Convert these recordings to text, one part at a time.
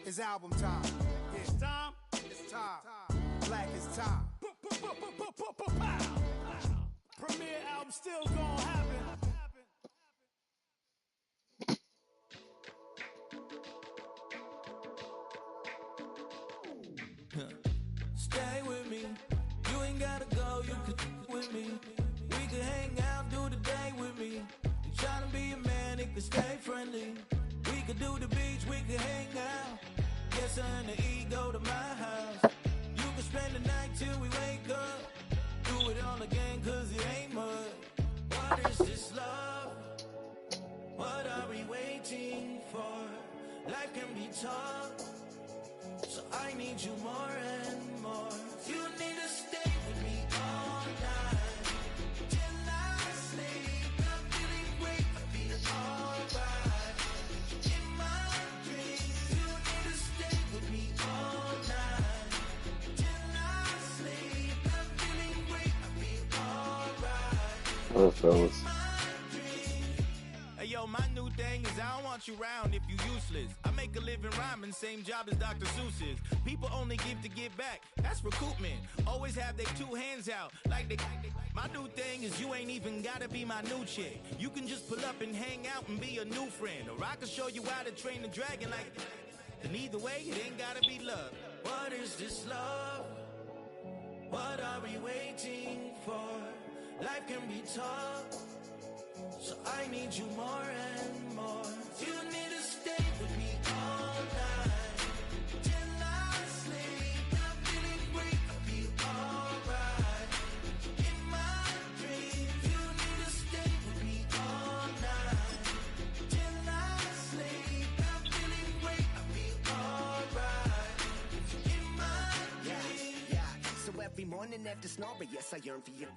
It's album time. Yeah. It's time. It's time. Black is time. Premiere album still gonna happen. Stay with me. You ain't gotta go. You could with me. We could hang out, do the day with me. You tryna be a man, it could stay friendly. We could do the beach, we could hang out. Get something to eat, go to my house. You could spend the night till we wake up. Do it all again, cause it ain't mud. What is this love? What are we waiting for? Life can be tough, so I need you more and more. You need to stay with me all night till I sleep. I'm feeling great, I feel alright. In my dreams, you need to stay with me all night till I sleep. I'm feeling great, I feel alright. Hello, fellas. Hey yo, my new thing is I don't want you around if you useless. I make a living rhyming, same job as Dr. Seuss's. People only give to give back, that's recoupment. Always have their two hands out, like they. My new thing is you ain't even gotta be my new chick. You can just pull up and hang out and be a new friend. Or I can show you how to train the dragon like. And either way, it ain't gotta be love. What is this love? What are we waiting for? Life can be tough, so I need you more and more. You need to stay with me all night till I sleep. I'm feeling great, I feel alright. In my dreams, you need to stay with me all night till I sleep. I'm feeling great, I feel alright. In my dreams. Yeah. So every morning after snoring, yes, I yearn for you.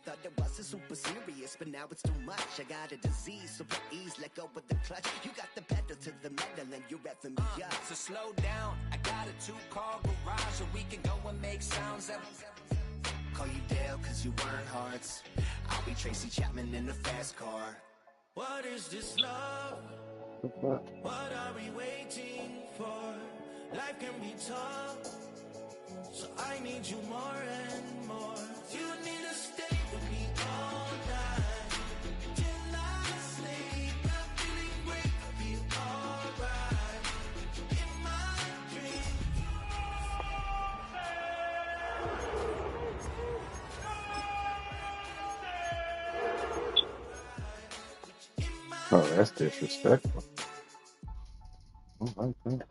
Thought it wasn't super serious, but now it's too much. I got a disease, so for ease, let go of the clutch. You got the pedal to the metal and you're revving me up. So slow down, I got a 2-car garage, so we can go and make sounds that Call you Dale, cause you weren't hearts. I'll be Tracy Chapman in the fast car. What is this love? What are we waiting for? Life can be tough, so I need you more and more. You need to stay with me all night till I sleep. I'm feeling great, I feel alright. In my dreams. Oh, that's disrespectful. Oh, I think.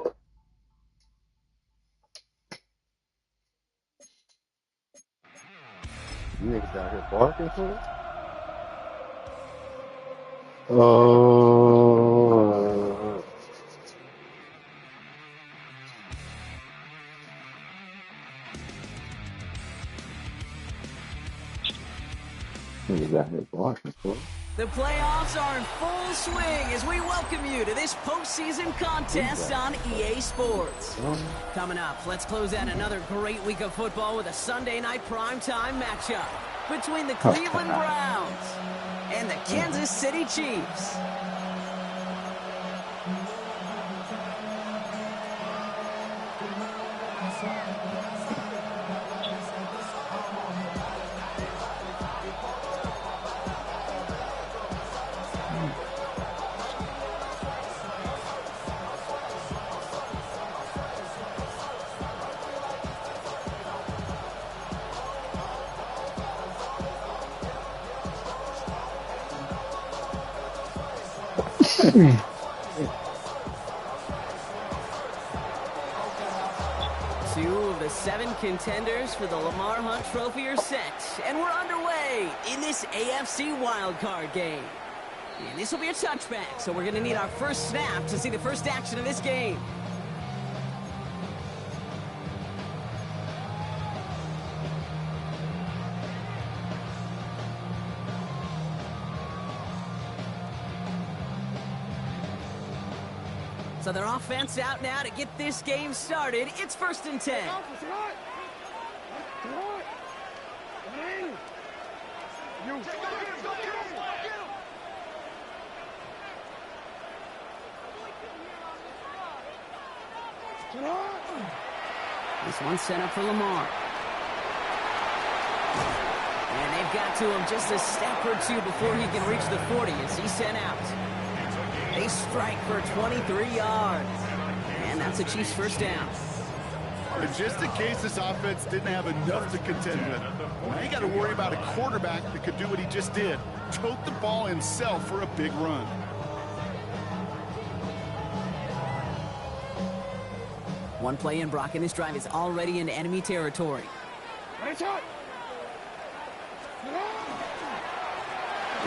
You niggas out here barking for it? Oh. Niggas out here barking for it. The playoffs are in full swing as we welcome you to this postseason contest on EA Sports. Coming up, let's close out another great week of football with a Sunday night primetime matchup between the Cleveland Browns and the Kansas City Chiefs. Two of the 7 contenders for the Lamar Hunt Trophy are set, and we're underway in this AFC Wildcard game. And this will be a touchback, so we're going to need our first snap to see the first action of this game. So their offense out now to get this game started. It's 1st and 10. This one's set up for Lamar. And they've got to him just a step or two before he can reach the 40 as he's sent out. They strike for 23 yards. And that's a Chiefs first down. And just in case this offense didn't have enough to contend with, now you got to worry about a quarterback that could do what he just did. Tote the ball himself for a big run. One play in, Brock, and this drive is already in enemy territory. They'll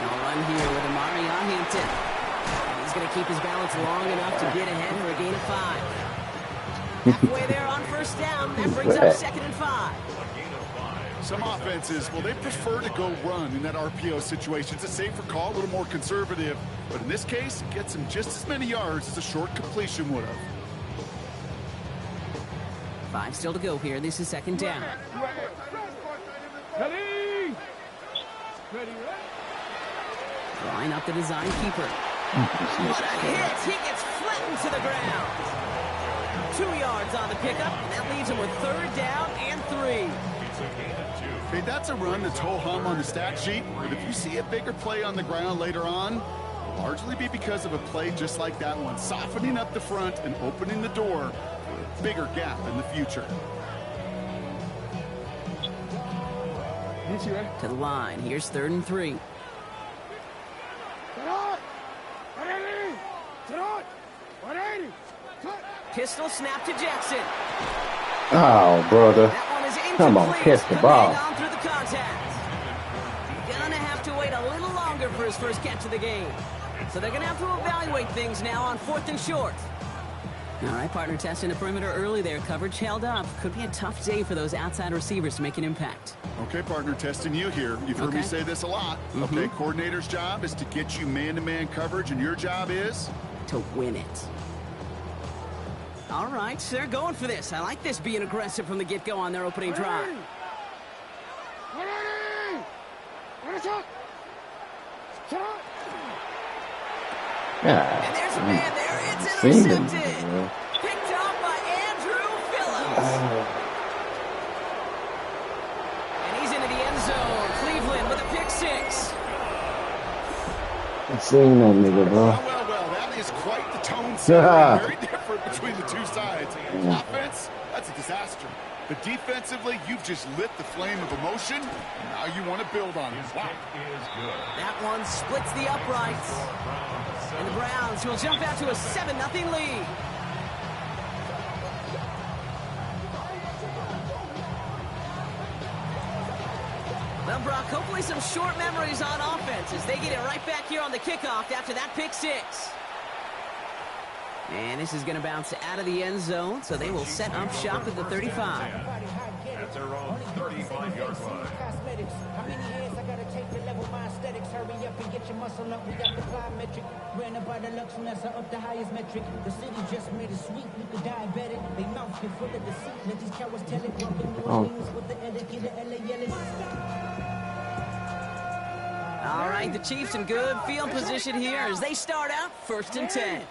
run here with Amari Hampton. He's going to keep his balance long enough to get ahead for a gain of 5. Halfway there on first down. That brings up 2nd and 5. Some offenses, well, they prefer to go run in that RPO situation. It's a safer call, a little more conservative. But in this case, it gets him just as many yards as a short completion would have. 5 still to go here. This is 2nd down. Line up the design keeper. What a hit! He gets flattened to the ground. 2 yards on the pickup, and that leaves him with 3rd down and 3. Okay, that's a run that's ho-hum on the stat sheet, but if you see a bigger play on the ground later on, it'll largely be because of a play just like that one, softening up the front and opening the door for a bigger gap in the future. To the line. Here's 3rd and 3. Pistol snap to Jackson. Oh, brother. That one is incomplete. Come on, kiss the ball. Hang on through the contact. Gonna have to wait a little longer for his first catch of the game. So they're gonna have to evaluate things now on 4th and short. All right, partner, testing the perimeter early there. Coverage held up. Could be a tough day for those outside receivers to make an impact. Okay, partner, testing you here. You've heard me say this a lot. Okay, coordinator's job is to get you man-to-man coverage, and your job is? To win it. All right, they're going for this. I like this being aggressive from the get-go on their opening drive. Yeah. And there's a man there. It's intercepted. Picked off by Andrew Phillips. And he's into the end zone. Cleveland with a pick 6. I've seen that nigga, bro. Well, that is quite the tone set. Very different between the two sides. Offense, that's a disaster. But defensively, you've just lit the flame of emotion. Now you want to build on it. Wow. That one splits the uprights. And the Browns will jump out to a 7-0 lead. Well, Brock, hopefully some short memories on offense as they get it right back here on the kickoff after that pick 6. And this is going to bounce out of the end zone, so they will set up shop at the 35. At their own 35-yard line. How many hands I gotta take to level my aesthetics? Hurry up and get your muscle up. We got the plyometric. Ran up by the Lux Nessa up the highest metric. The city just made it sweet. You could diabetic. They mouth get full of deceit. Let these cowards tell it. Walk in New Orleans with the etiquette of LA yelling. All right, the Chiefs in good field position here as they start out 1st and 10.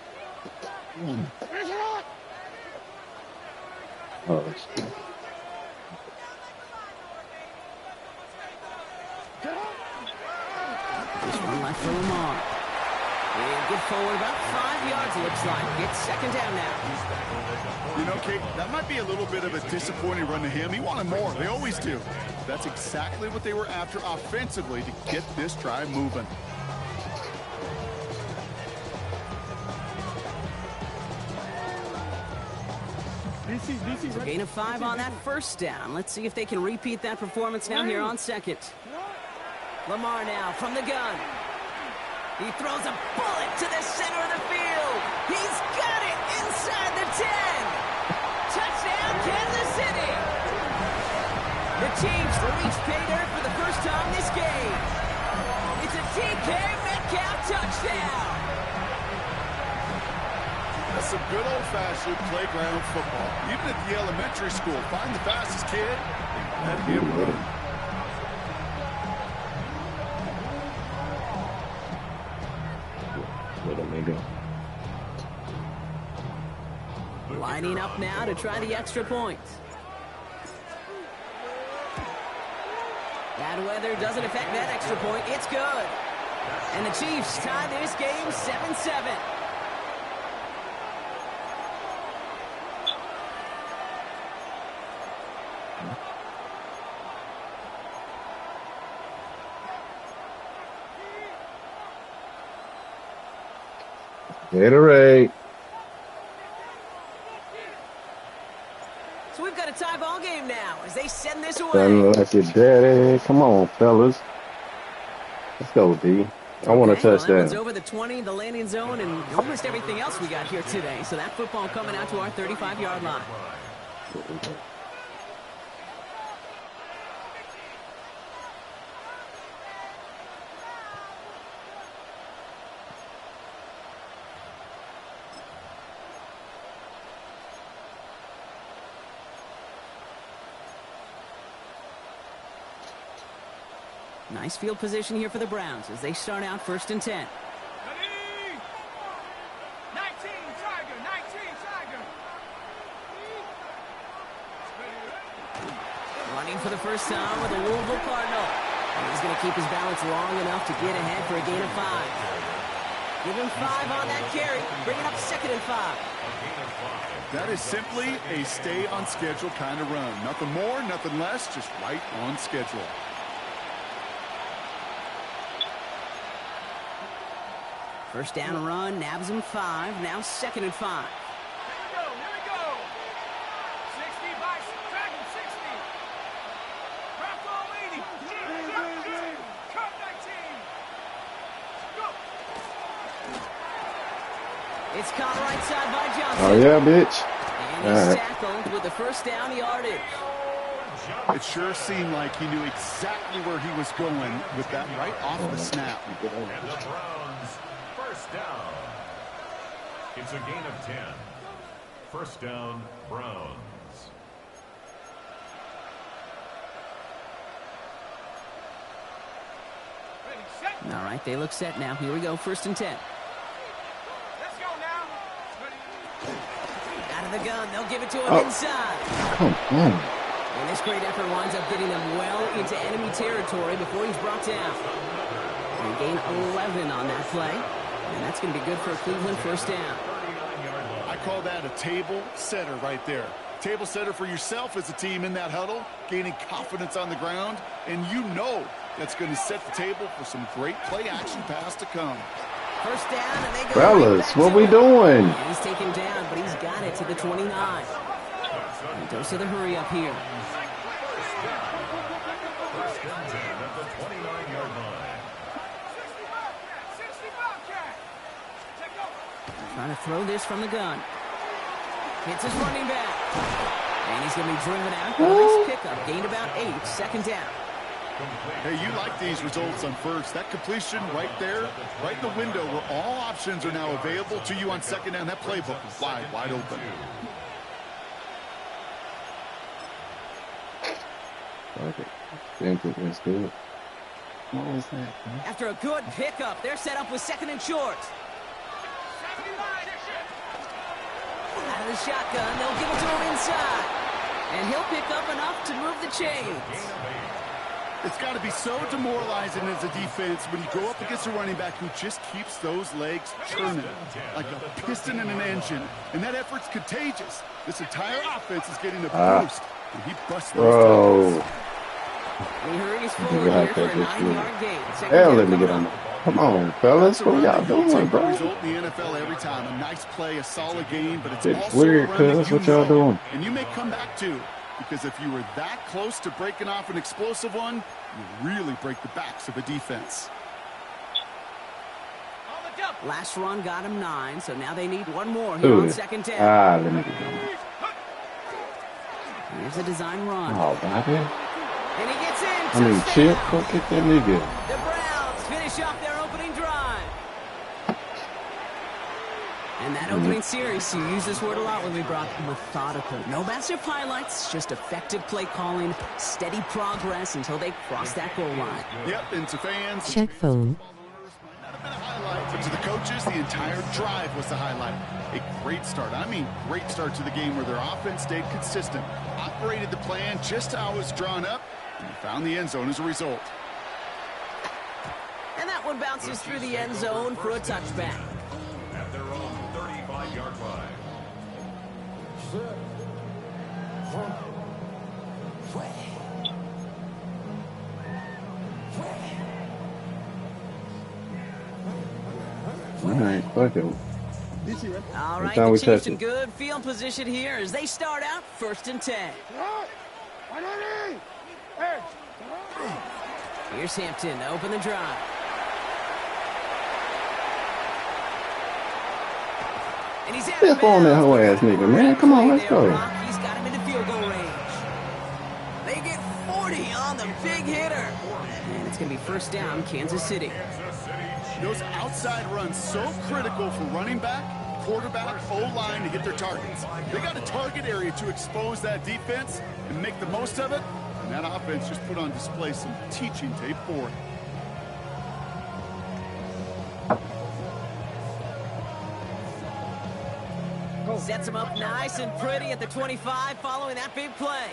Oh, shit. This one left for Lamar. And get forward about 5 yards, it looks like. It's 2nd down now. You know, Kate, that might be a little bit of a disappointing run to him. He wanted more. They always do. That's exactly what they were after offensively to get this drive moving. It's a gain of 5 on that first down. Let's see if they can repeat that performance now here on 2nd. Lamar now from the gun. He throws a bullet to the center of the field. He's got it inside the 10. Touchdown, Kansas City. The Chiefs reach pay dirt for the first time this game. It's a DK Metcalf touchdown. That's some good old-fashioned playground football. Even at the elementary school, find the fastest kid and let him run. Lining up now to try the extra point. Bad weather doesn't affect that extra point. It's good. And the Chiefs tie this game 7-7. Gatorade. So we've got a tie ball game now as they send this away. Sound like your daddy. Come on, fellas. Let's go, D. I want a touchdown. That one's over the 20, the landing zone, and almost everything else we got here today. So that football coming out to our 35-yard line. Nice field position here for the Browns as they start out 1st and 10. 19 Tiger, 19 Tiger. Running for the first time with a Louisville Cardinal. And he's going to keep his balance long enough to get ahead for a gain of 5. Give him 5 on that carry. Bring it up 2nd and 5. That is simply a stay on schedule kind of run. Nothing more, nothing less, just right on schedule. First down run, nabs him 5. Now 2nd and 5. Here we go. 60 by Dragon 60. Drop ball 80. Cut 19. Go. It's caught right side by Johnson. Oh, yeah, bitch. And he's tackled with the first down yardage. It sure seemed like he knew exactly where he was going with that right off the snap. And the Browns, first down. It's a gain of 10. First down, Browns. Ready, set. All right, they look set now. Here we go, 1st and 10. Let's go now. Ready. Out of the gun, they'll give it to him inside. Come on. And this great effort winds up getting them well into enemy territory before he's brought down. And gain 11 on that play. And that's going to be good for a Cleveland first down. I call that a table setter right there. Table setter for yourself as a team in that huddle, gaining confidence on the ground, and you know that's going to set the table for some great play action pass to come. First down, and they go. Fellas, what we doing? He's taken down, but he's got it to the 29. And dose of the hurry up here. First and 10 at the 29-yard line. 60 Bobcat. Take over. Trying to throw this from the gun. Hits his running back. And he's going to be driven out. Nice pickup. Gained about 8. 2nd down. Hey, you like these results on first. That completion right there, right in the window where all options are now available to you on 2nd down. That playbook is wide open. Okay. That's good. What was that? Man? After a good pickup, they're set up with 2nd and short. 79. Out of the shotgun, they'll give it to him inside. And he'll pick up enough to move the chains. It's got to be so demoralizing as a defense when you go up against a running back who just keeps those legs churning like a piston in an engine. And that effort's contagious. This entire offense is getting a boost. And he busts those tackles. He hurries forward here for a 9-yard gain. Hell, let me get on. Come on, fellas. What y'all doing, bro? Result in the NFL every time. A nice play, a solid game, but it's It's also weird, a run that cuz. What y'all doing? And you may come back to, because if you were that close to breaking off an explosive one, you really break the backs of a defense. On the double. Last run got him 9, so now they need one more here on 2nd down. Let me get on. Here's a design run. Oh, Bobby. And he gets in. I mean, Touchdown. Chip, go get that nigga. The Browns finish off their opening drive. And that opening series, you use this word a lot when we brought methodical. No massive highlights, just effective play calling, steady progress until they cross that goal line. Yep, and to fans, Check phone. might not have been a highlight, But to the coaches, the entire drive was the highlight. A great start. I mean, great start to the game where their offense stayed consistent, operated the plan just how it was drawn up, and found the end zone as a result. And that one bounces through the end zone for a touchback. At their own 35-yard line. All right, fuck it. All right, time the we Chiefs touch in it. good field position here as they start out 1st and 10. Here's Hampton to open the drive. And he's out of Step on that bounds. whole ass nigga, man. Come on, let's go. He's got him into field goal range. They get 40 on the big hitter. And it's going to be 1st down, Kansas City. Those outside runs so critical for running back, quarterback, O-line to get their targets. They got a target area to expose that defense and make the most of it. And that offense just put on display some teaching tape for it. Sets him up nice and pretty at the 25 following that big play.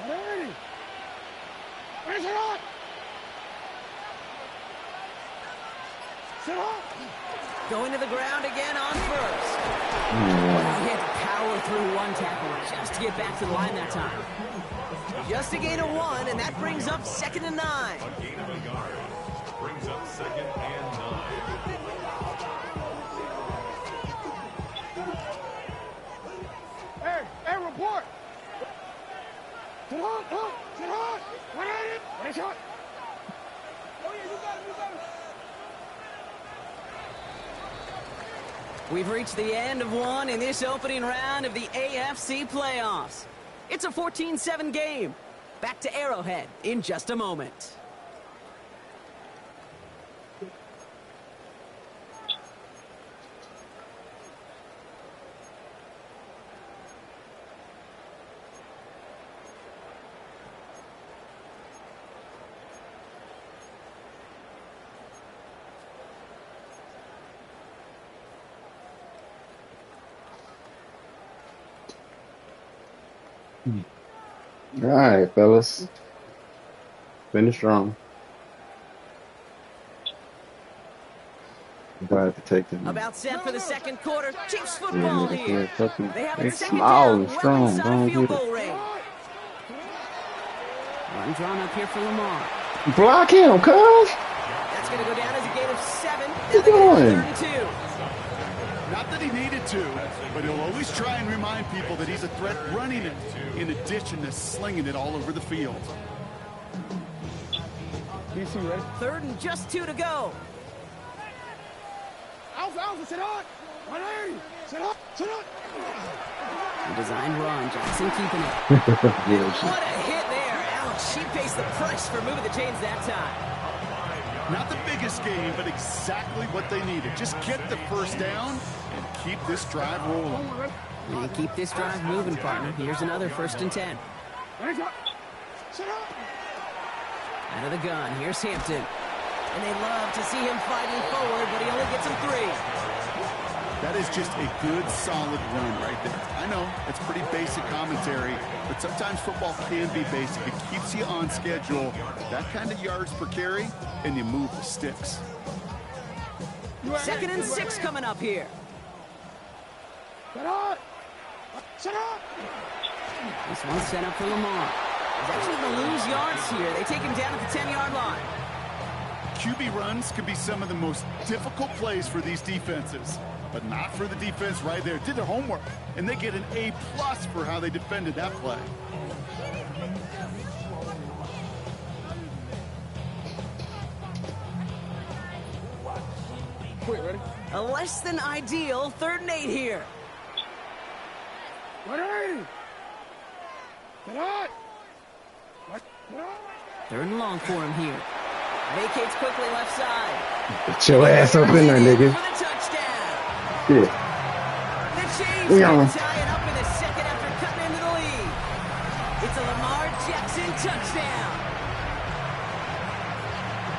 Going to the ground again on 1st. He had to power through one tackle just to get back to the line that time. Just a gain of 1, and that brings up 2nd and 9. A gain of a yard. Brings up 2nd and 9. Hey, report! Sit on! What at it? What is shot? Oh, yeah, you got it. We've reached the end of one in this opening round of the AFC playoffs. It's a 14-7 game. Back to Arrowhead in just a moment. All right, fellas. Finish strong. I'm glad to take them. About set for the second quarter. Chiefs football here. They have They it second small down, and well strong. inside Don't field get goal it. range. Run drawn up here for Lamar. Block him, cuz. That's going to go down as a gain of 7. Now Keep they get going. 3rd and 2. Not that he needed to, but he'll always try and remind people that he's a threat running it, in addition to slinging it all over the field. DC, ready? 3rd and just 2 to go. Alpha, sit on! 180! Sit on! The design run, Jackson keeping it. Yeah, shit. What a hit there. Ouch, she pays the price for moving the chains that time. Not the biggest game, but exactly what they needed. Just get the 1st down and keep this drive rolling. And keep this drive moving, partner. Here's another 1st and 10. Out of the gun, here's Hampton. And they love to see him fighting forward, but he only gets him 3. That is just a good, solid run right there. I know, it's pretty basic commentary, but sometimes football can be basic. It keeps you on schedule, that kind of yards per carry, and you move the sticks. 2nd and 6 coming up here. Sit on! This one's set up for Lamar. He's actually going to lose yards here. They take him down at the 10-yard line. QB runs can be some of the most difficult plays for these defenses, but not for the defense right there. Did their homework, and they get an A+ for how they defended that play. Quick, ready? A less than ideal 3rd and 8 here. 180! Sit on! 3rd and long for him here. Vacates quickly left side. Get your ass up in there, nigga. For the touchdown. Shit. The Chiefs We on. tie it up in the second after cutting into the lead. It's a Lamar Jackson touchdown.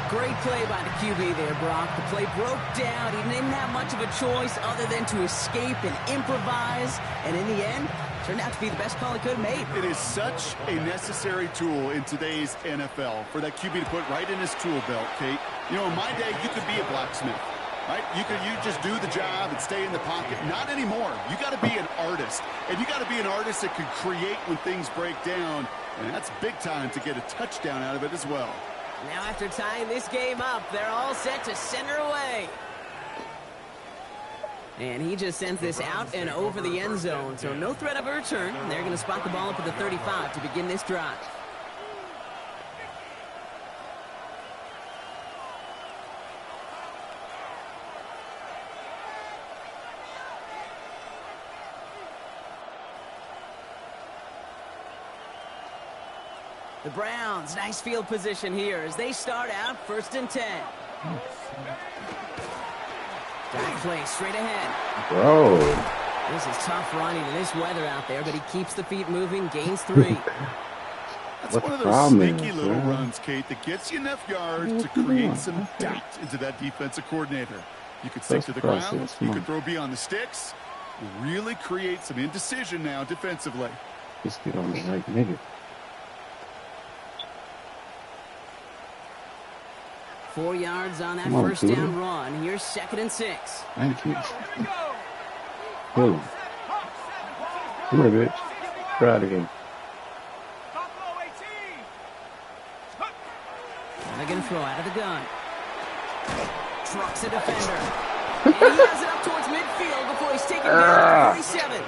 Great play by the QB there, Brock. The play broke down. He didn't have much of a choice other than to escape and improvise. And in the end, turned out to be the best call he could have made. It is such a necessary tool in today's NFL for that QB to put right in his tool belt, Kate. You know, in my day, you could be a blacksmith, right? You just do the job and stay in the pocket. Not anymore. You got to be an artist. And you got to be an artist that can create when things break down. And that's big time to get a touchdown out of it as well. Now after tying this game up, they're all set to center away. And he just sends this out and over the end zone, so no threat of a return. They're going to spot the ball up at the 35 to begin this drive. The Browns, nice field position here as they start out 1st and 10. Back play straight ahead. Bro. This is tough running in this weather out there, but he keeps the feet moving, gains 3. That's one of those sneaky little runs, Kate, that gets you enough yards to create some doubt into that defensive coordinator. You could stick to the ground, you could throw beyond the sticks, really create some indecision now defensively. Just get on the right nigga. 4 yards on that first down run. Here's 2nd and 6. Thank you. Kill him. Come here, bitch. Try it again. They're going to throw out of the gun. Trucks a defender. And he has it up towards midfield before he's taken down at 47.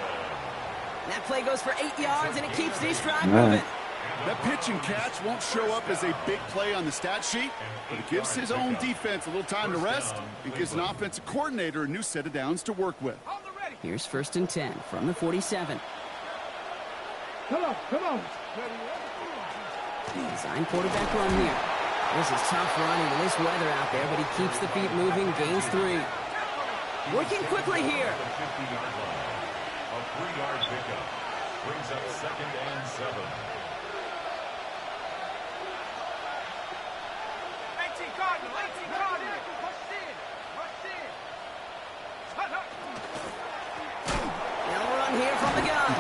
That play goes for 8 yards, and it keeps this drive moving. That pitch and catch won't show up as a big play on the stat sheet, but it gives his own defense a little time to rest and gives an offensive coordinator a new set of downs to work with. Here's 1st and 10 from the 47. Come on. Design quarterback run here. This is tough running in this weather out there, but he keeps the feet moving, gains 3. Working quickly here. A 3-yard pickup brings up 2nd and 7.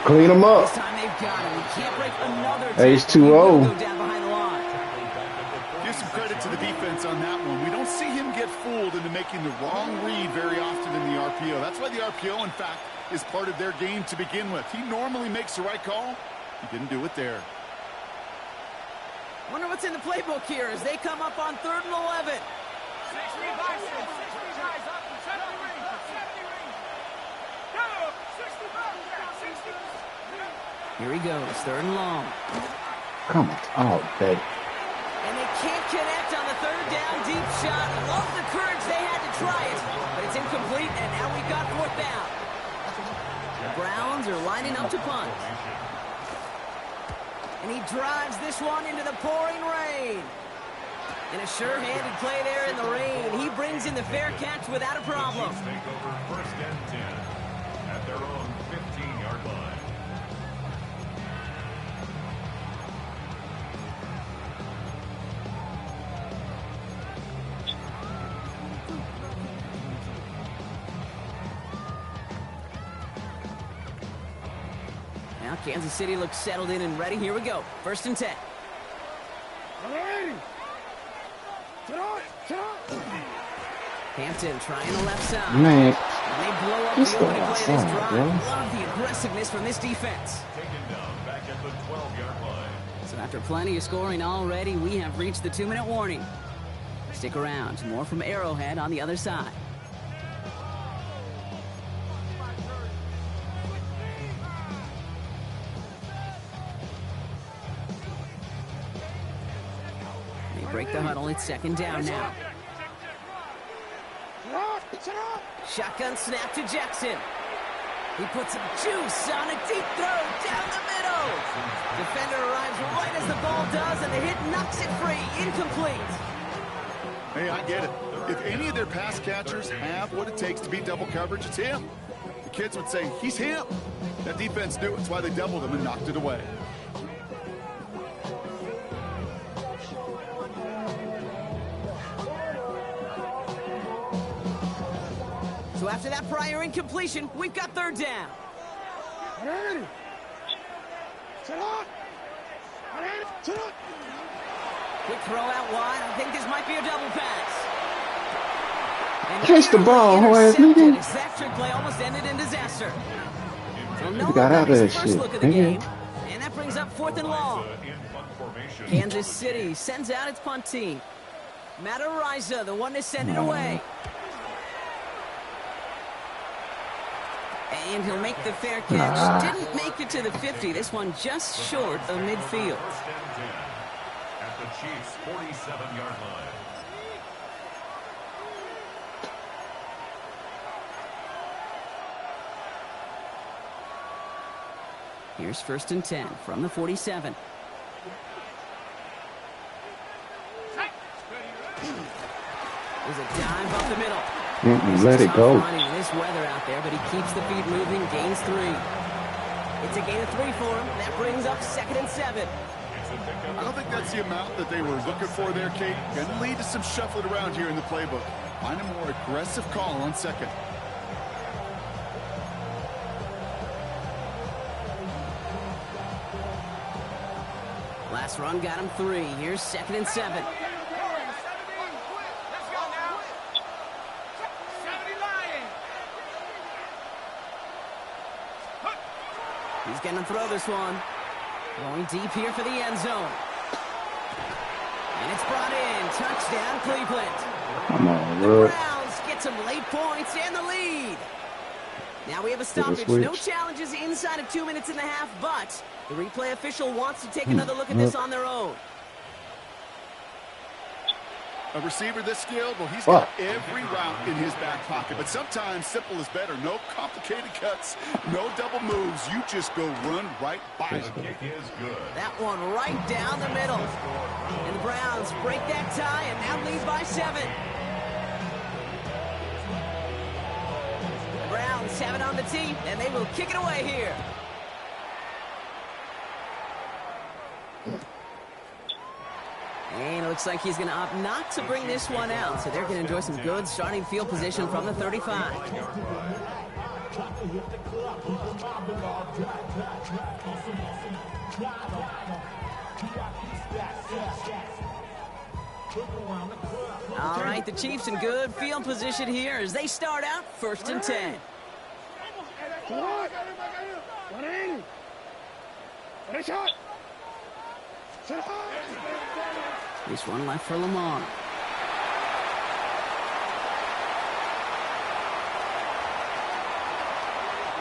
Clean him up. This time they've got him. He can't break another. H2O. Go down behind the line. Give some credit to the defense on that one. We don't see him get fooled into making the wrong read very often in the RPO. That's why the RPO, in fact, is part of their game to begin with. He normally makes the right call. He didn't do it there. Wonder what's in the playbook here as they come up on 3rd and 11. Here he goes, 3rd and long. Come on, all day. And they can't connect on the 3rd down deep shot. Love the courage they had to try it, but it's incomplete, and now we've got 4th down. The Browns are lining up to punt. And he drives this one into the pouring rain. And a sure-handed play there in the rain. He brings in the fair catch without a problem. The Chiefs take over 1st and 10 at their own 15-yard line. Now Kansas City looks settled in and ready. Here we go. 1st and 10. Hampton trying the left side. Man. And they blow up the opening play of this drive. Love the aggressiveness from this defense. Taken down back at the 12-yard line. So after plenty of scoring already, we have reached the 2-minute warning. Stick around. More from Arrowhead on the other side. They break the huddle. It's 2nd down now. Shotgun snap to Jackson. He puts some juice on a deep throw down the middle. Defender arrives right as the ball does, and the hit knocks it free. Incomplete. Hey, I get it. If any of their pass catchers have what it takes to beat double coverage, it's him. The kids would say, he's him. That defense knew it. That's why they doubled him and knocked it away. After that prior incompletion, we've got third down. Quick throw out wide. I think this might be a double pass. Catch the ball, ass nigga. That trick play almost ended in disaster. So no got out of that first shit. look at the game, and that brings up 4th and long. Kansas City sends out its punt team. Matt Ariza, the one to send it away. And he'll make the fair catch. Didn't make it to the 50. This one just short of midfield. At the Chiefs' 47-yard line. Here's 1st and 10 from the 47. There's a dive up the middle. Let it go. This weather out there, but he keeps the feet moving, gains 3. It's a gain of 3 for him. That brings up 2nd and 7. I don't think that's the amount that they were looking for there, Kate. Going to lead to some shuffling around here in the playbook. Find a more aggressive call on 2nd. Last run got him 3. Here's 2nd and 7. He's going to throw this one. Going deep here for the end zone. And it's brought in. Touchdown, Cleveland. Come on, The bro. Browns get some late points and the lead. Now we have a stoppage. No challenges inside of 2 minutes and a half, but the replay official wants to take another look at this on their own. A receiver this skilled, well, he's got every route in his back pocket. But sometimes simple is better. No complicated cuts, no double moves. You just go run right by it. The kick is good. That one right down the middle. And the Browns break that tie and now lead by 7. The Browns have it on the tee, and they will kick it away here. And it looks like he's going to opt not to bring this one out. So they're going to enjoy some good starting field position from the 35. All right, the Chiefs in good field position here as they start out 1st and 10. This one left for Lamar.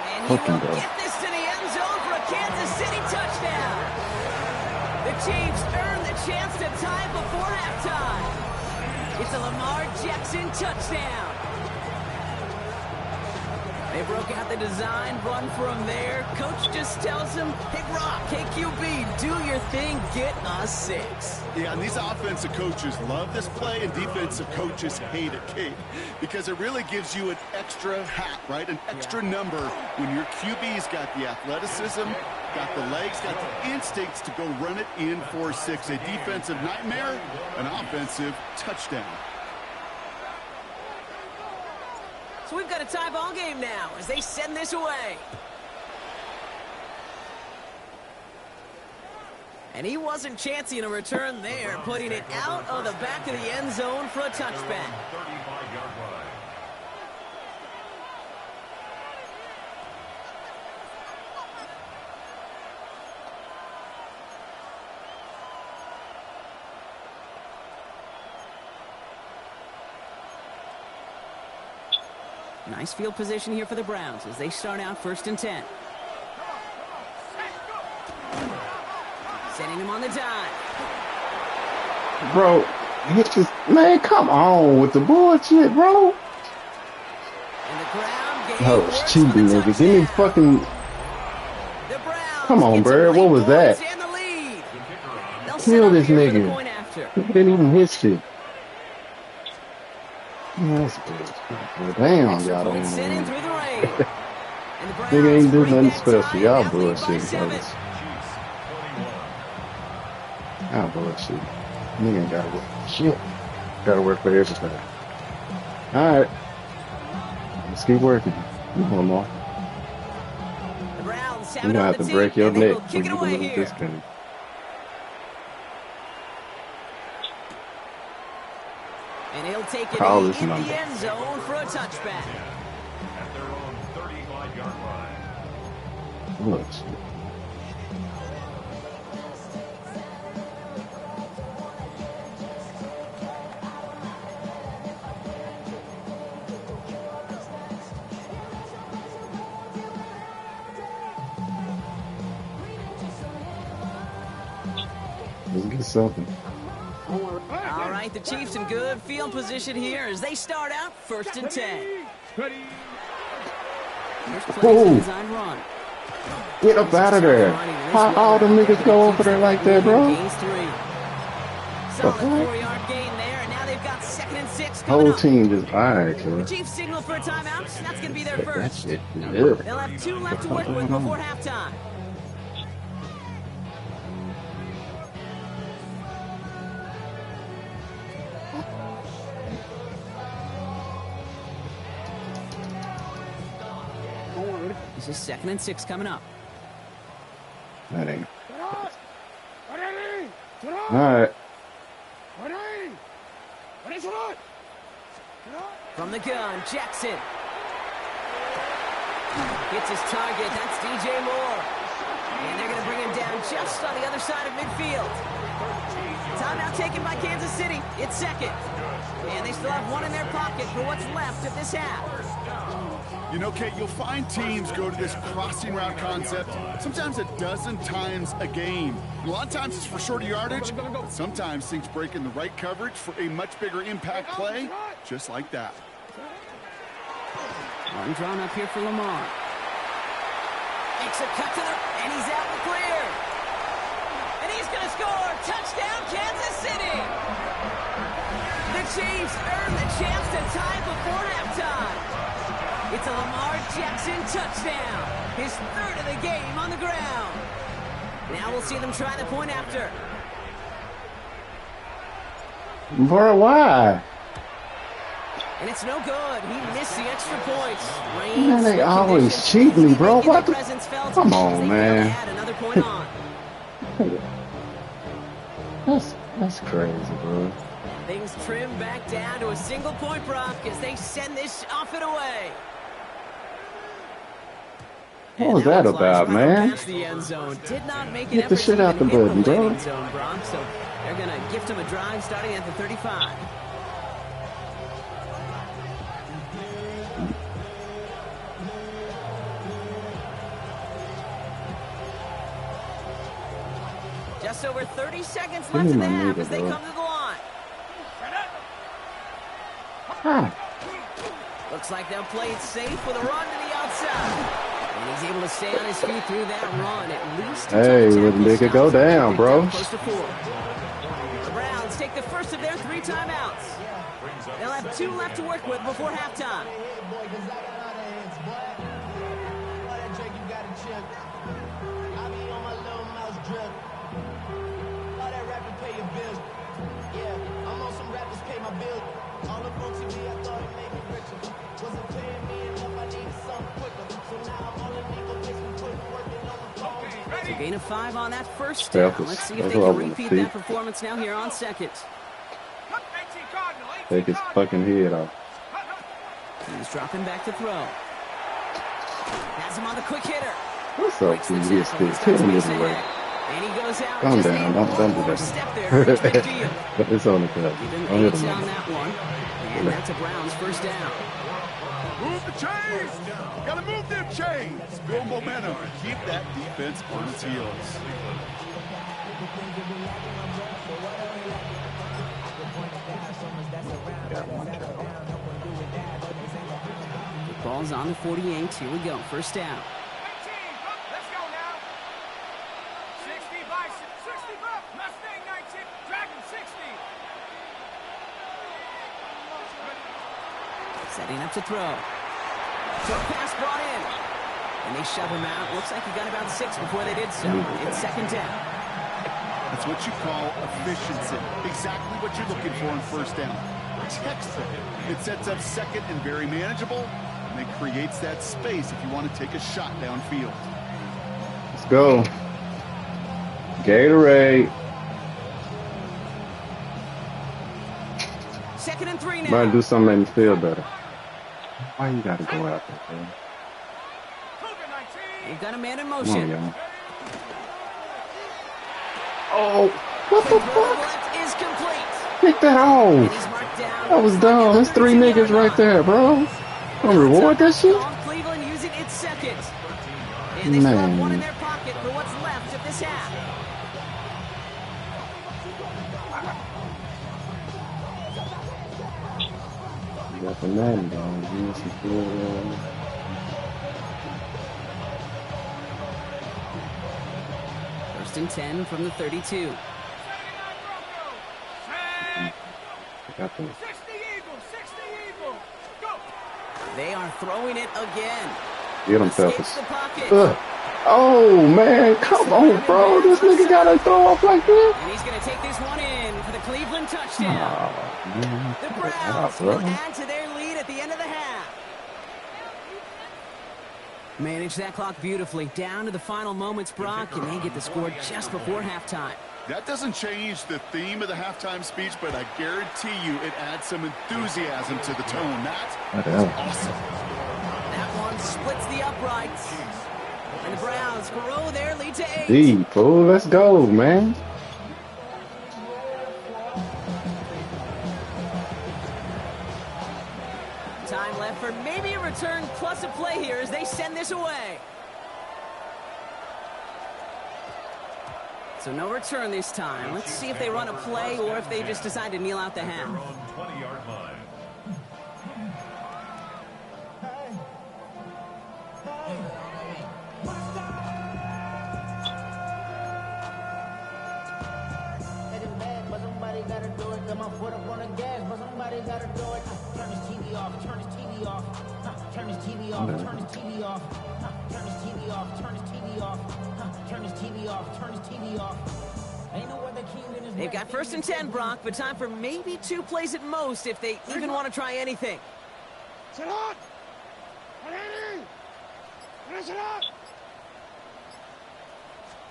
And he will get this to the end zone for a Kansas City touchdown. The Chiefs earn the chance to tie before halftime. It's a Lamar Jackson touchdown. They broke out the design run for him there. Coach just tells him, hey, Rock, hey, QB, do your thing, get us 6. Yeah, and these offensive coaches love this play, and defensive coaches hate it, Kate, because it really gives you an extra hat, right? An extra number when your QB's got the athleticism, got the legs, got the instincts to go run it in for 6. A defensive nightmare, an offensive touchdown. So we've got a tie ball game now as they send this away. And he wasn't chancing a return there, putting it out of the back of the end zone for a touchback. 35-yard line. Nice field position here for the Browns as they start out 1st and 10. Setting him on the dive. Bro, it's just, man, come on with the bullshit, bro. And the ground game Oh, it's cheating, nigga. Give me fucking. The Browns Come on, bro. What was that? and the lead. They'll set Kill up this here for the nigga. point after. He didn't even hit shit. Yeah, that's good. Damn, Extra y'all point set in don't. through the rain. And the Browns Nigga ain't do bring nothing that special. tie Y'all and now lead by bullshit, 7. brothers. Chiefs 21. Y'all bullshit. Nigga ain't gotta work. Shit. Gotta work for everything. Alright. Just keep working. Come on. The Browns have You're it gonna on have the to tee, break your and they will neck kick when it you away lose here. this game. And he'll take it Call in this number. the end zone for a touchback. At their own 35-yard line. Look. Let's get something. All right, the Chiefs in good field position here as they start out 1st and 10. First play is a design run. Get up out of there. How all them niggas go over there like that, bro? Gains 3. Solid 4-yard gain there, and now they've got 2nd and 6 coming Whole up. team just alright, The so Chiefs signal for a timeout. That's going to be their that first. shit. Yeah. They'll have 2 left to work with before halftime. This is 2nd and 6 coming up. That ain't. Alright. From the gun, Jackson. Gets his target. That's DJ Moore. And they're going to bring him down just on the other side of midfield. Timeout taken by Kansas City. It's 2nd. And they still have 1 in their pocket for what's left of this half. You know, Kate, you'll find teams go to this crossing route concept sometimes a dozen times a game. And a lot of times it's for shorter yardage, but sometimes things break in the right coverage for a much bigger impact play, just like that. One drawn up here for Lamar. Makes a cut to the, and he's out and clear. And he's going to score. Touchdown, Kansas City. The Chiefs earn the chance to tie before halftime. It's a Lamar Jackson touchdown. His 3rd of the game on the ground. Now we'll see them try the point after. Bro, why? And it's no good. He missed the extra points. Man, they always cheat me, bro. What the? Come on, man. Add another point on. That's crazy, bro. Things trim back down to a single point prop as they send this off and away. What was that about, man? The end zone. Did not make Get the shit out the button, bro. Zone, Bronx, so they're going to gift him a drive starting at the 35. Just over 30 seconds left in the half as they come to the line. Looks like they'll play it safe with a run to the outside. And he's able to stay on his feet through that run. At least hey, wouldn't make it go down, bro. Close to 4. The Browns take the first of their 3 timeouts. They'll have 2 left to work with before halftime. So gain of 5 on that first down. Let's see if they can repeat that performance now here on 2nd. Take his fucking head off. He's dropping back to throw. Has him on the quick hitter. What's up, team? He's still killing this way. And he goes out. Calm down. Don't do that. It's on the cut. Don't hit him. On that one. And that's a Browns first down. Move the chains! Gotta move them chains! Build momentum. Keep that defense on its heels. The ball's on the 48. Here we go. First down. Let's go now. 60 by 60 bucks. Mustang 19. Dragon 60. Setting up to throw. Short pass brought in. And they shove him out. Looks like he got about 6 before they did so. It's second down. That's what you call efficiency. Exactly what you're looking for in first down. Textbook. It sets up second and very manageable. and it creates that space if you want to take a shot downfield. Let's go. Gatorade. 2nd and 3 now. Might do something to make me feel better. Why you gotta go out there, man? They've got a man in Come motion. on, y'all. Oh, what the fuck? Left is complete. Pick that And off. he's marked down. That was dumb. That's 3 niggas right there, bro. Don't reward that shit? Cleveland using its second. And they still have one in Man. their pocket for what's left of this half. You got the man down. You need some food. First and 10 from the 32. Got the They are throwing it again. get him, Escapes Peppers. the pocket. Oh, man. Come on, bro. This nigga gotta throw off like that. And he's going to take this one in for the Cleveland touchdown. Oh, man. The Wow, Browns bro. will add to their lead at the end of the half. Manage that clock beautifully. Down to the final moments, Brock, and they get the score just before halftime. That doesn't change the theme of the halftime speech, but I guarantee you it adds some enthusiasm to the tone. That is awesome. That one splits the uprights. And the Browns grow their lead to 8. D, fool. Let's go, man. Time left for maybe a return plus a play here as they send this away. So no return this time. Let's see if they run a play or if they just decide to kneel out the half. 20-yard line. It is bad, but somebody gotta do it. Got my foot up on the gas, but somebody gotta do it. Turn this TV off, turn this TV off. Turn this TV off, turn this TV off. Turn this TV off, turn this TV off. Turn this TV off, turn this TV off. Ain't no other king in this. They've got 1st and 10, Brock, but time for maybe 2 plays at most if they even want to try anything. Sit on! Ready! Finish it up!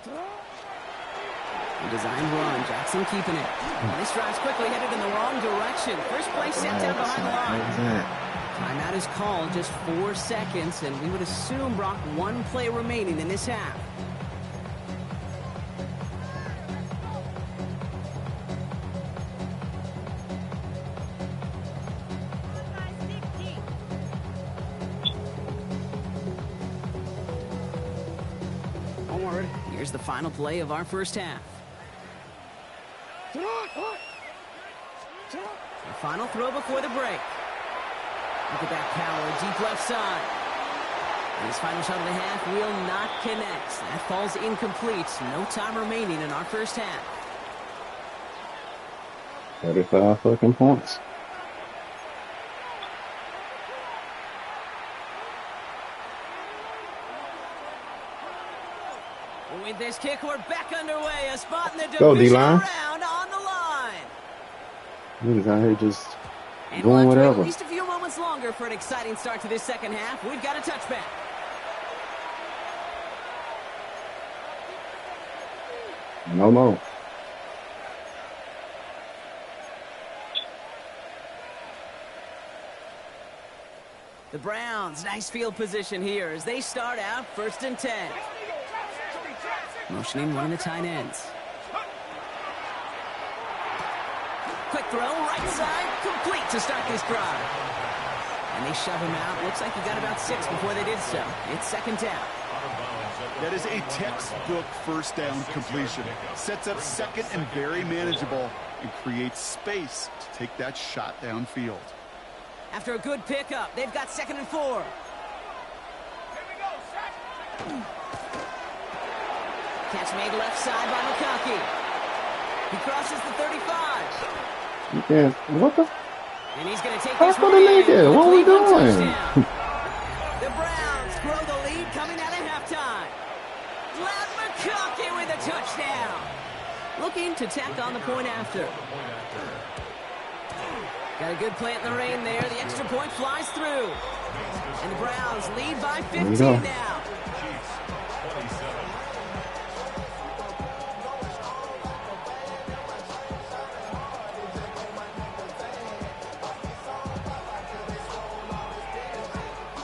The designed run, Jackson keeping it. And this drive's quickly headed in the wrong direction. First play set down behind the line. Timeout is called, just 4 seconds, and we would assume, Brock, 1 play remaining in this half. Onward. Here's the final play of our first half. Sit on! Sit on! The final throw before the break. Look at that power, deep left side. And his final shot of the half will not connect. That falls incomplete. No time remaining in our first half. 35 fucking points. With this kick, we're back underway. A spot in the Go, divisional D-line. round on the line. Niggas out here just And we'll doing have to wait whatever. at least a few moments longer for an exciting start to this second half. We've got a touchback. No more. The Browns, nice field position here as they start out 1st and 10. Motioning one of the tight ends. Quick throw, right side, complete to start this drive. And they shove him out. Looks like he got about 6 before they did so. It's 2nd down. That is a textbook first down completion. Sets up second and very manageable and creates space to take that shot downfield. After a good pickup, they've got 2nd and 4. Catch made left side by McConkey. He crosses the 35. Yeah, what the? And he's going to take That's this what one the in nigga. for the What we Cleveland doing? touchdown. The Browns grow the lead coming out of halftime. Glad McConkey with a touchdown. Looking to tack on the point after. Got a good plant in the rain there. The extra point flies through. And the Browns lead by 15 now. Chiefs 27.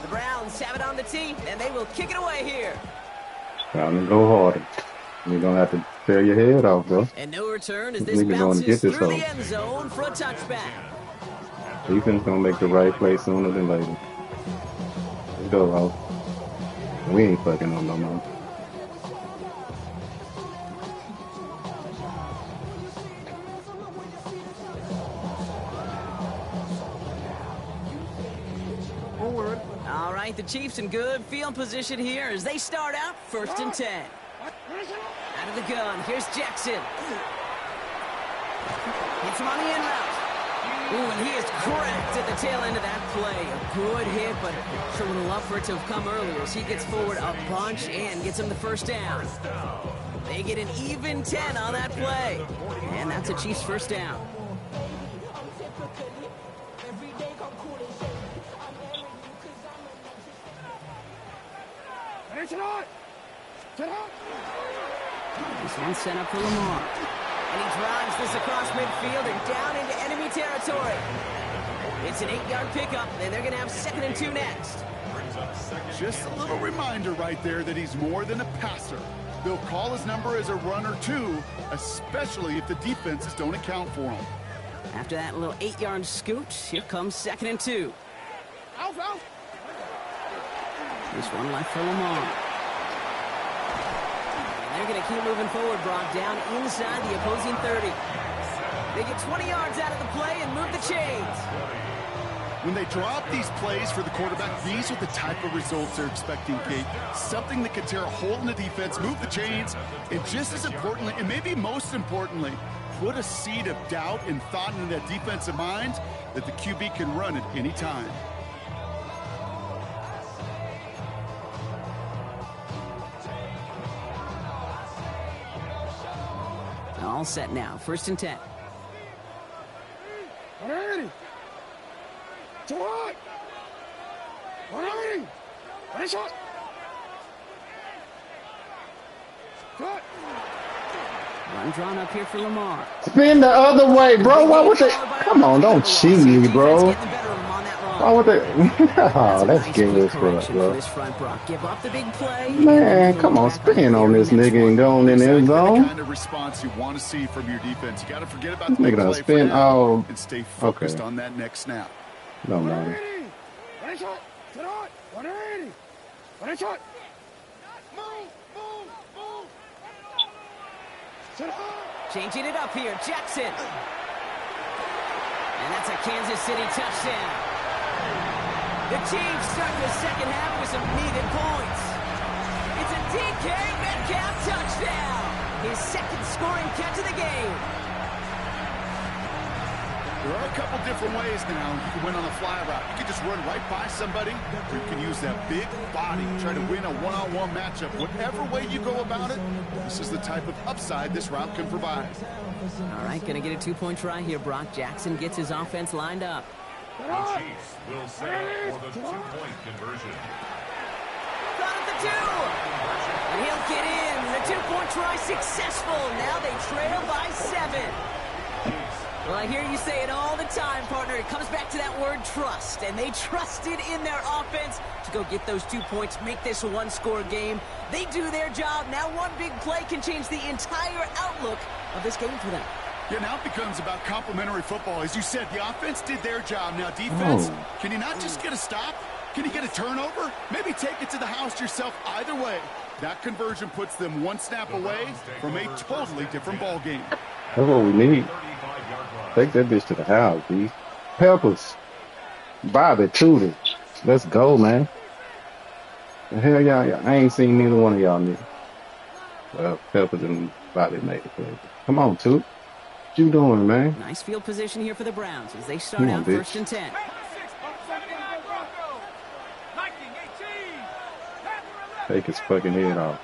The Browns have it on the tee, and they will kick it away here. Time to go harder. You're going to have to tear your head off, bro. And no return as this Niggas gonna bounces get this through hole. the end zone for a touchback. Defense going to make the right play sooner than later. Let's go, Hope. We ain't fucking on no more. All right, the Chiefs in good field position here as they start out 1st and 10. Out of the gun, here's Jackson. Hits him on the in route. Ooh, and he is cracked at the tail end of that play. A good hit, but sure would have loved for it to have come earlier as he gets forward a bunch and gets him the first down. They get an even 10 on that play. And that's a Chiefs first down. This one sent up for Lamar. And he drives this across midfield and down into enemy territory. It's an 8-yard pickup, and they're going to have 2nd and 2 next. Just a little reminder right there that he's more than a passer. They'll call his number as a runner too, especially if the defenses don't account for him. After that little 8-yard scoot, here comes 2nd and 2. This one left for Lamar. They're going to keep moving forward, Brock, down inside the opposing 30. They get 20 yards out of the play and move the chains. When they drop these plays for the quarterback, these are the type of results they're expecting, Kate. Something that can tear a hole in the defense, move the chains, and just as importantly, and maybe most importantly, put a seed of doubt and thought into that defensive mind that the QB can run at any time. All set now, 1st and 10. Run drawn up here for Lamar. Spin the other way, bro. Why would they? Come on, don't cheat me, bro. Why would they? Oh, that's good for us, bro. Give up the big play. Man, come on, spin on this nigga and go in the end zone. The kind of response you want to see from your defense. You got to forget about the Nigga big done play spin for now all. and stay focused Okay. on that next snap. No matter. Changing it up here, Jackson. And that's a Kansas City touchdown. The Chiefs start the second half with some needed points. It's a DK Metcalf touchdown. His 2nd scoring catch of the game. There are a couple different ways now. You can win on the fly route. You can just run right by somebody, or you can use that big body, try to win a one-on-one matchup. Whatever way you go about it, this is the type of upside this route can provide. All right, going to get a 2-point try here, Brock. Jackson gets his offense lined up. The Chiefs will settle for the 2-point conversion. Got at the 2. And he'll get in. The 2-point try successful. Now they trail by 7. Well, I hear you say it all the time, partner. It comes back to that word trust. And they trusted in their offense to go get those 2 points, make this a one-score game. They do their job. Now one big play can change the entire outlook of this game for them. Yeah, now it becomes about complementary football. As you said, the offense did their job. Now defense, can you not just get a stop? Can you get a turnover? Maybe take it to the house yourself. Either way, that conversion puts them one snap away from a totally different ball game. That's what we need. Take that bitch to the house, B. Peppers. Bobby Tootie. Let's go, man. The hell y'all, I ain't seen neither one of y'all niggas. Well, Peppers and Bobby made the play. Come on, Toot. What you doing, man? Nice field position here for the Browns as they start Come on, out bitch. 1st and 10. Take his fucking head off.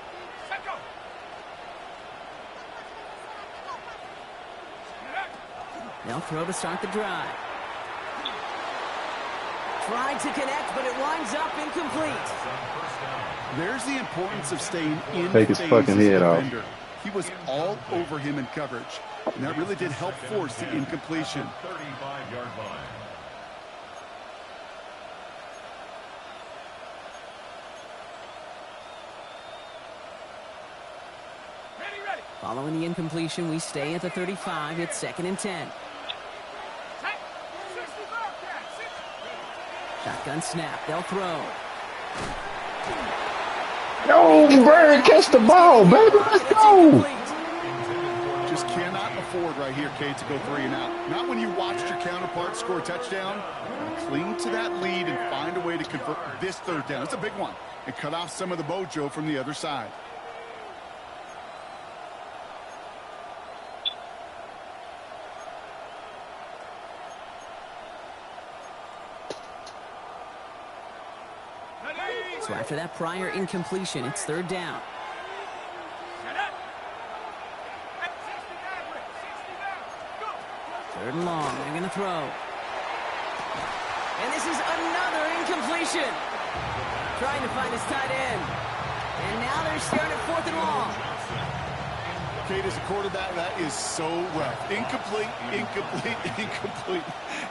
They'll throw to start the drive. Tried to connect, but it winds up incomplete. There's the importance of staying in Take his phase fucking as a head off. defender. He was all over him in coverage, and that really did help force the incompletion. 35-yard line. Following the incompletion, we stay at the 35. It's 2nd and 10. Shotgun snap. They'll throw. Yo, Bird, catch the ball, baby. Let's go. Just cannot afford right here, Kate, to go 3 and out. Not when you watched your counterpart score a touchdown. Cling to that lead and find a way to convert this 3rd down. It's a big one. And cut off some of the mojo from the other side. So after that prior incompletion, it's 3rd down. Third and long. They're going to throw. And this is another incompletion. Trying to find his tight end. And now they're staring at 4th and long. Kate, as a quarterback, that is so rough. Incomplete, incomplete, incomplete.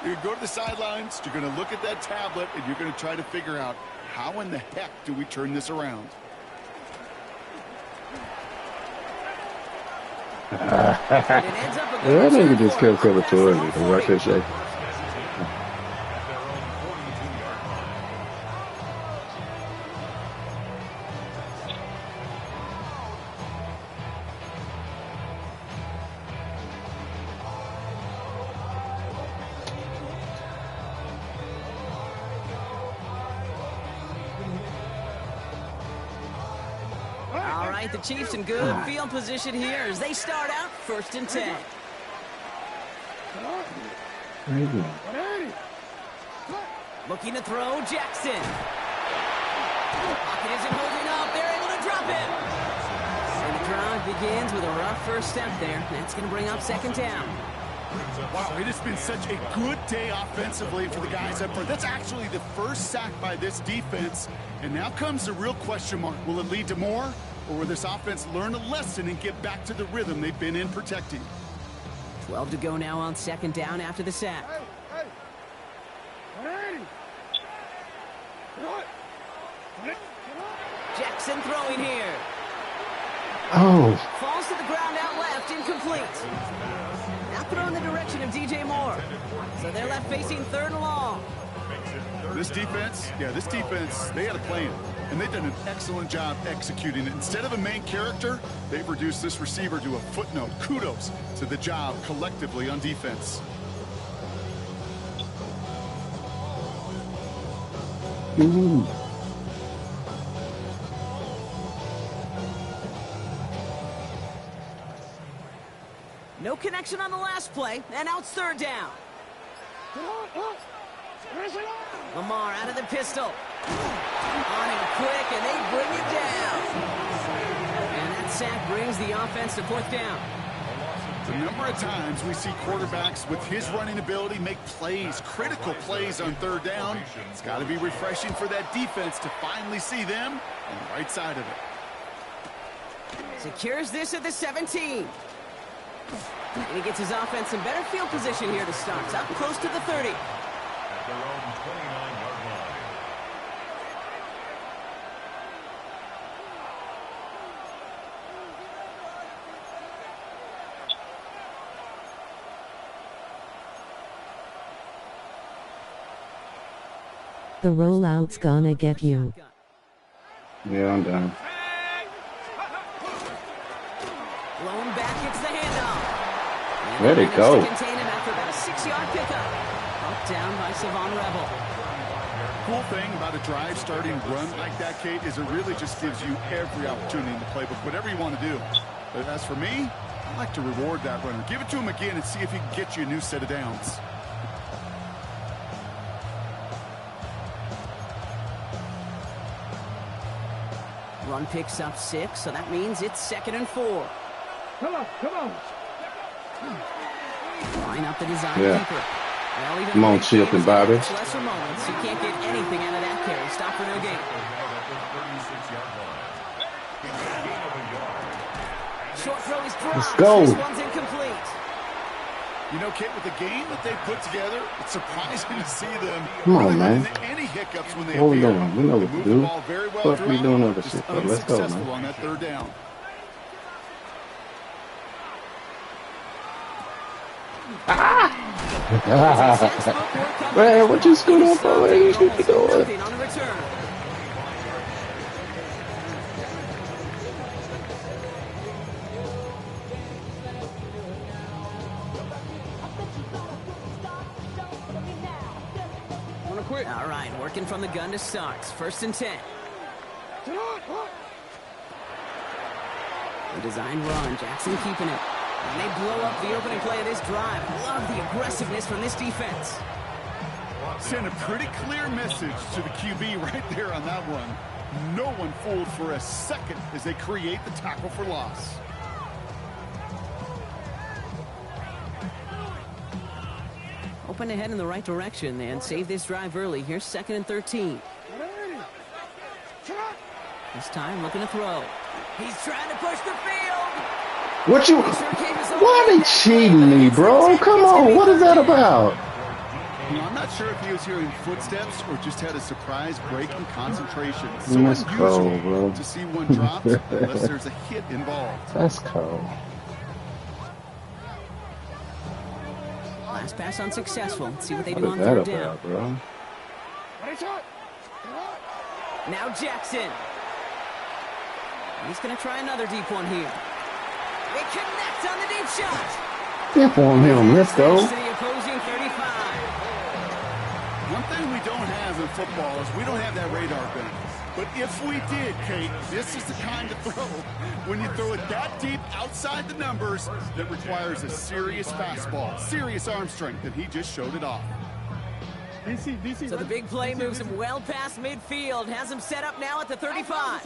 You're going to go to the sidelines, you're going to look at that tablet, and you're going to try to figure out how in the heck do we turn this around? That nigga just kept coming toward me. The record shake. The Chiefs in good field position here as they start out 1st and 10. Looking to throw, Jackson. Pocket isn't holding up. They're able to drop it. And the drive begins with a rough first step there. That's going to bring up 2nd down. Wow, it has been such a good day offensively for the guys up front. That's actually the first sack by this defense. And now comes the real question mark. Will it lead to more? Or will this offense learn a lesson and get back to the rhythm they've been in protecting? 12 to go now on 2nd down after the sack. Jackson throwing here. Oh. Falls to the ground out left, incomplete. Now throw in the direction of DJ Moore. So they're left facing 3rd and long. This defense, they had a plan. And they've done an excellent job executing it. Instead of a main character, they've reduced this receiver to a footnote. Kudos to the job collectively on defense. Ooh. No connection on the last play, and now it's 3rd down. Lamar out of the pistol. On him quick, and they bring it down. And that sack brings the offense to 4th down. The number of times we see quarterbacks with his running ability make plays, critical plays on 3rd down. It's got to be refreshing for that defense to finally see them on the right side of it. Secures this at the 17. And he gets his offense in better field position here to start. It's up close to the 30. At their own 29-yard line. The rollout's gonna get you. Yeah, I'm done. Blown back, it's the handoff. Let it go. Contain him after about a 6-yard pickup. Brought down by Savon Rebel. Cool thing about a drive starting run like that, Kate, is it really just gives you every opportunity in the playbook, whatever you want to do. But as for me, I like to reward that runner. Give it to him again and see if he can get you a new set of downs. Run picks up 6, so that means it's 2nd and 4. Come on. Line up the design keeper. Well, even Come on, Chip and Bobby. lesser moments, you can't get anything out of that carry. Stop for no gain. Short throw is dropped. Let's go. This one's incomplete. You know, Kate, with the game that they put together, it's surprising to see them. Come on, really man. not any hiccups when they What we appear. doing? We know They what to move do. the ball very well What we doing other just shit, though. Let's go, unsuccessful man. on that third down. Man, what you screwed up already? What you doing? Nothing on the return. All right, working from the gun to start. 1st and 10. The design run. Jackson keeping it. And they blow up the opening play of this drive. Love the aggressiveness from this defense. Send a pretty clear message to the QB right there on that one. No one fooled for a second as they create the tackle for loss. Open ahead in the right direction and save this drive early. Here's 2nd and 13. This time looking to throw. He's trying to push the field. What you? Why they cheating me, bro? Come on, what is that about? You know, I'm not sure if he was hearing footsteps or just had a surprise break in concentration. So That's unusual cold, bro. to see one dropped unless there's a hit involved. That's cold. Last pass unsuccessful. Let's see what they do What on is that 3rd down. about, bro? Now Jackson. He's going to try another deep one here. It connects on the deep shot. Step on him. Let's go. To the opposing 35. One thing we don't have in football is we don't have that radar gun. But if we did, Kate, this is the kind of throw when you throw it that deep outside the numbers that requires a serious fastball, serious arm strength, and he just showed it off. So the big play moves him well past midfield. Has him set up now at the 35.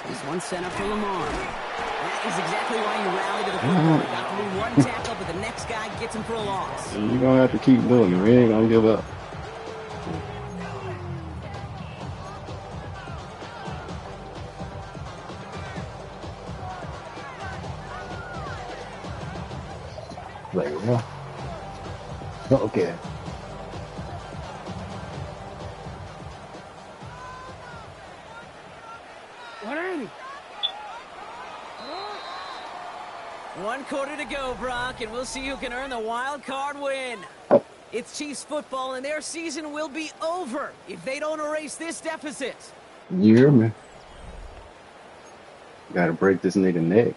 This one set up for Lamar. That is exactly why you rally to the football. Got through one tackle, but the next guy gets him for a loss. You're going to have to keep doing it. We ain't going to give up. Like, yeah. Okay. One quarter to go, Brock, and we'll see who can earn the wild card win. It's Chiefs football, and their season will be over if they don't erase this deficit. You hear me? Got to break this nigga neck.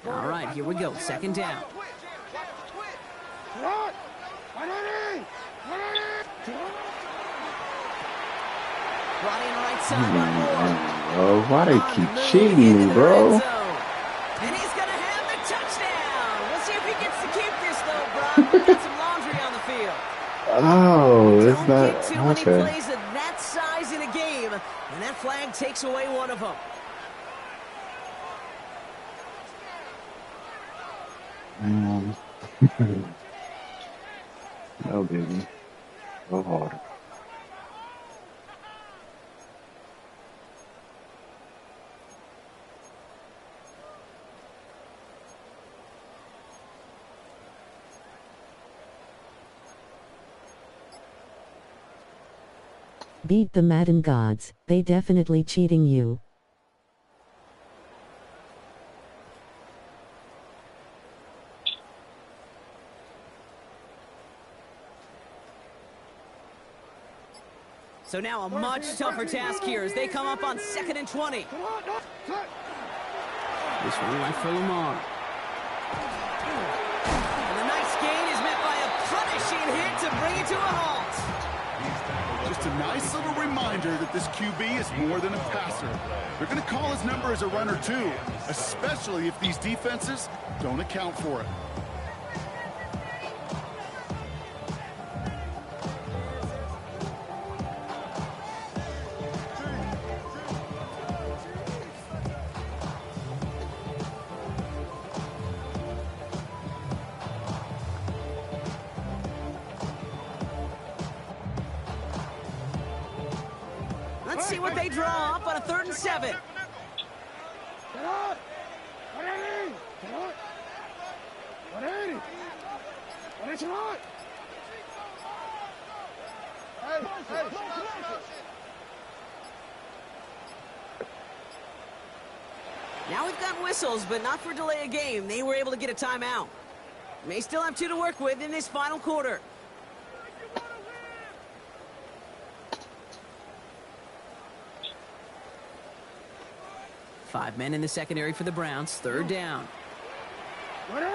All right, here we go. 2nd down. Brought in right side by Moore. Bro, why they keep cheating me, bro? And he's going to have the touchdown. We'll see if he gets to keep this, though, Brock. We've got some laundry on the field. Oh, it's Don't not. get too many Okay. plays of that size in a game, and that flag takes away one of them. No, baby. Go hard. Beat the Madden gods, they definitely cheating you. So now a much tougher task here as they come up on 2nd and 20. This one left for Lamar. And the nice gain is met by a punishing hit to bring it to a halt. Just a nice little reminder that this QB is more than a passer. They're going to call his number as a runner too, especially if these defenses don't account for it. Let's see what they draw up on a 3rd and 7. Now we've got whistles, but not for delay of game. They were able to get a timeout. May still have 2 to work with in this final quarter. Five men in the secondary for the Browns. 3rd down. They'll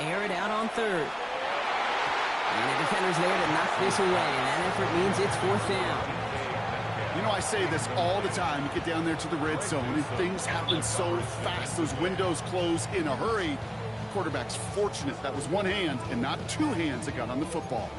air it out on 3rd. And the defender's there to knock this away. And that effort means it's 4th down. You know, I say this all the time. You get down there to the red zone, and things happen so fast. Those windows close in a hurry. Quarterback's fortunate that was one hand and not 2 hands that got on the football.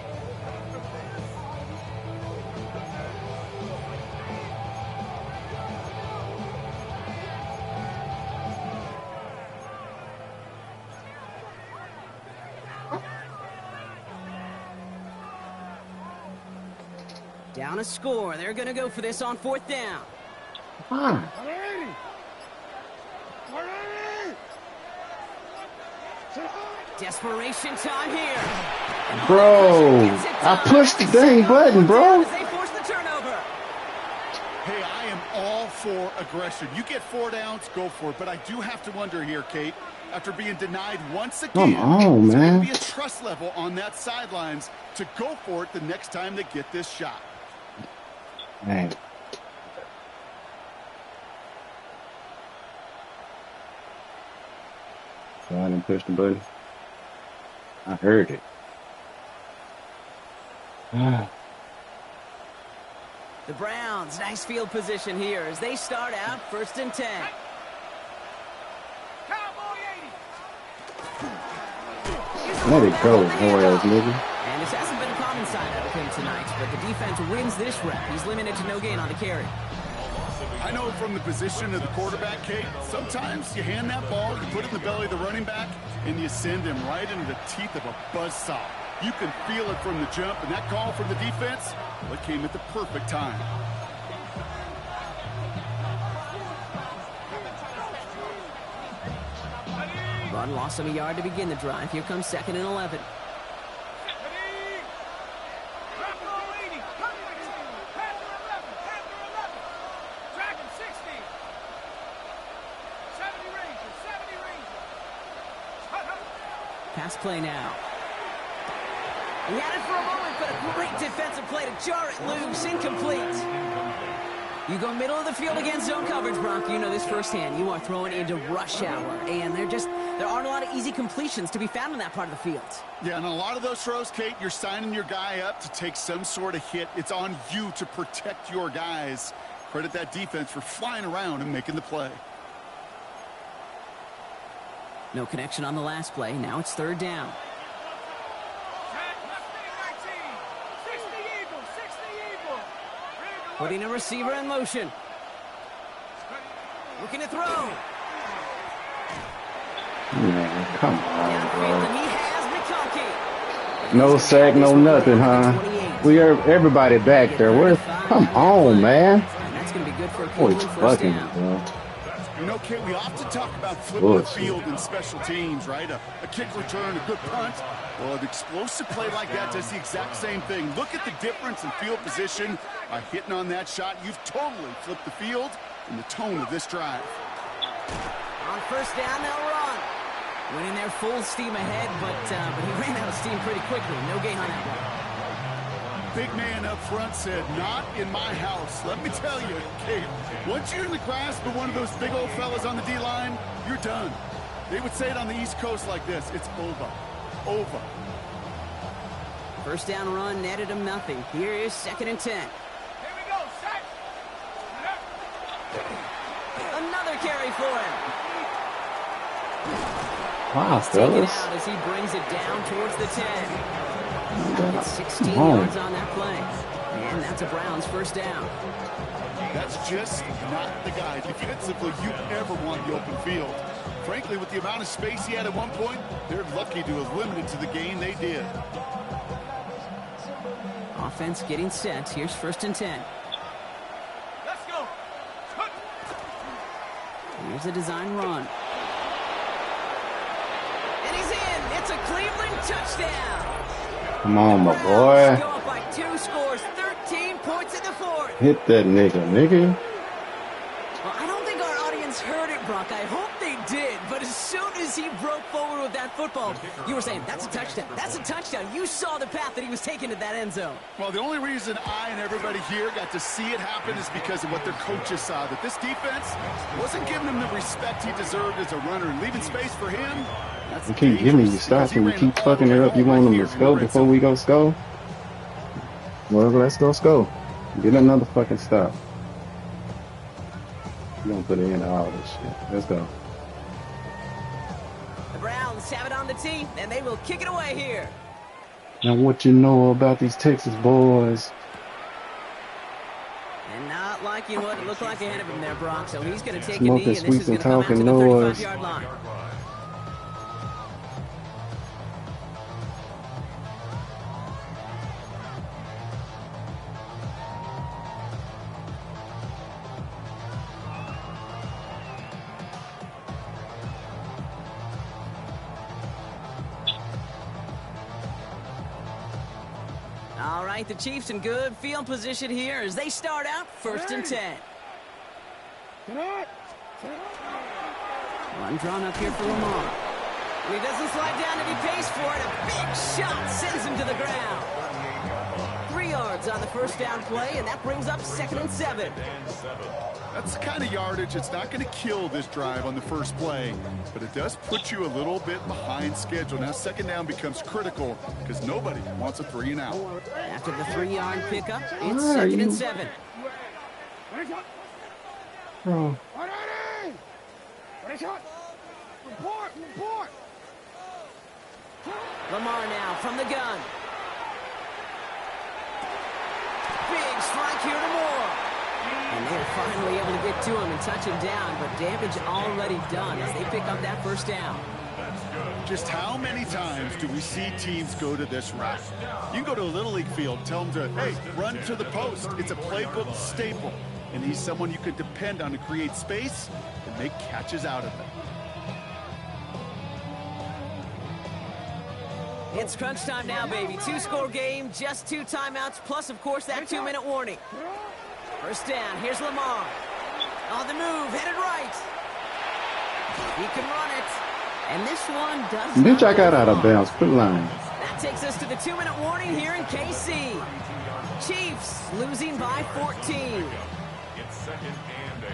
Down a score. They're going to go for this on 4th down. Desperation time here. Bro, I pushed the dang button, bro. They force the turnover. Hey, I am all for aggression. You get 4 downs, go for it. But I do have to wonder here, Kate, after being denied once again, come on, there's man. going to be a trust level on that sidelines to go for it the next time they get this shot. Man. So I didn't push the button. I heard it. The Browns, nice field position here as they start out 1st and 10. Let it go, Royals, nigga. And this hasn't been a common sign out of him tonight, but the defense wins this rep. He's limited to no gain on the carry. I know from the position of the quarterback, Kate, sometimes you hand that ball, you put it in the belly of the running back, and you send him right into the teeth of a buzzsaw. You can feel it from the jump, and that call from the defense, well, it came at the perfect time. Run lost him a yard to begin the drive. Here comes 2nd and 11. Pass play now. He had it for a moment, but a great defensive play to jar it loose. Incomplete. You go middle of the field against zone coverage, Bronk. You know this firsthand. You are throwing into rush hour, and there aren't a lot of easy completions to be found in that part of the field. Yeah, and a lot of those throws, Kate, you're signing your guy up to take some sort of hit. It's on you to protect your guys. Credit that defense for flying around and making the play. No connection on the last play. Now it's 3rd down. Putting a receiver in motion. Looking to throw. Man, come on, bro. And he has McConkey. No sack, no nothing, huh? We are everybody back there. Come on, man. And that's going to be good for a Boy, Cleveland first fucking, down. bro. You know, Kate, we often talk about flipping the field in special teams, right? A kick return, a good punt. Well, an explosive play like that does the exact same thing. Look at the difference in field position. By hitting on that shot, you've totally flipped the field and the tone of this drive. On 1st down, they'll run. Went in there full steam ahead, but he ran out of steam pretty quickly. No gain on that one. big man up front said, "Not in my house." Let me tell you, Kate, once you're in the grasp of one of those big old fellas on the D-line, you're done. They would say it on the East Coast like this: it's over. Over. First down run netted him nothing. Here is 2nd and 10. Here we go, set. Another carry for him. Wow, He's taken fellas. out as he brings it down towards the 10. It's 16 yards on that play. And that's a Browns first down. That's just not the guy defensively you ever want the open field. Frankly, with the amount of space he had at one point, they're lucky to have limited to the gain they did. Offense getting set. Here's 1st and 10. Let's go. Here's a design run. And he's in. It's a Cleveland touchdown. Come on, my Browns boy. go up by 2 scores, 13 points in the 4th. Hit that nigga. Well, I don't think our audience heard it, Brock. I hope they did. But as soon as he broke forward with that football, you were saying, that's a touchdown. That's a touchdown. You saw the path that he was taking to that end zone. Well, the only reason I and everybody here got to see it happen is because of what their coaches saw. That this defense wasn't giving him the respect he deserved as a runner and leaving space for him. You keep giving me stops and you keep fucking it up. You want them to score before we go score? Well, let's go score. Get another fucking stop. You don't put it in all this shit. Let's go. The Browns have it on the tee, and they will kick it away here. Now what you know about these Texas boys? And not liking what it looked like ahead of him there, Brock. So he's going to take a Smoking knee, and this sweets is going and to come out to talking the noise. 35-yard line. All right, the Chiefs in good field position here as they start out 1st and 10. Run drawn up here for Lamar. And he doesn't slide down and he pays for it. A big shot sends him to the ground. 3 yards on the first down play, and that brings up 2nd and 7. That's the kind of yardage it's not going to kill this drive on the first play, but it does put you a little bit behind schedule. Now 2nd down becomes critical because nobody wants a 3 and out. After the 3-yard pickup, it's 2nd and 7. Bro. Report. Lamar now from the gun. Big strike here to Moore. And they're finally able to get to him and touch him down, but damage already done as they pick up that first down. Just how many times do we see teams go to this route? You can go to a Little League field, tell them to, hey, run to the post. It's a playbook staple. And he's someone you could depend on to create space and make catches out of it. It's crunch time now, baby. 2-score game, just 2 timeouts, plus, of course, that 2-minute warning. First down, here's Lamar. On the move, headed right. He can run it. And this one does Bitch, not I got go out of long. bounds. Quit lying. That takes us to the 2-minute warning here in KC. Chiefs losing by 14. It's 2nd and 8.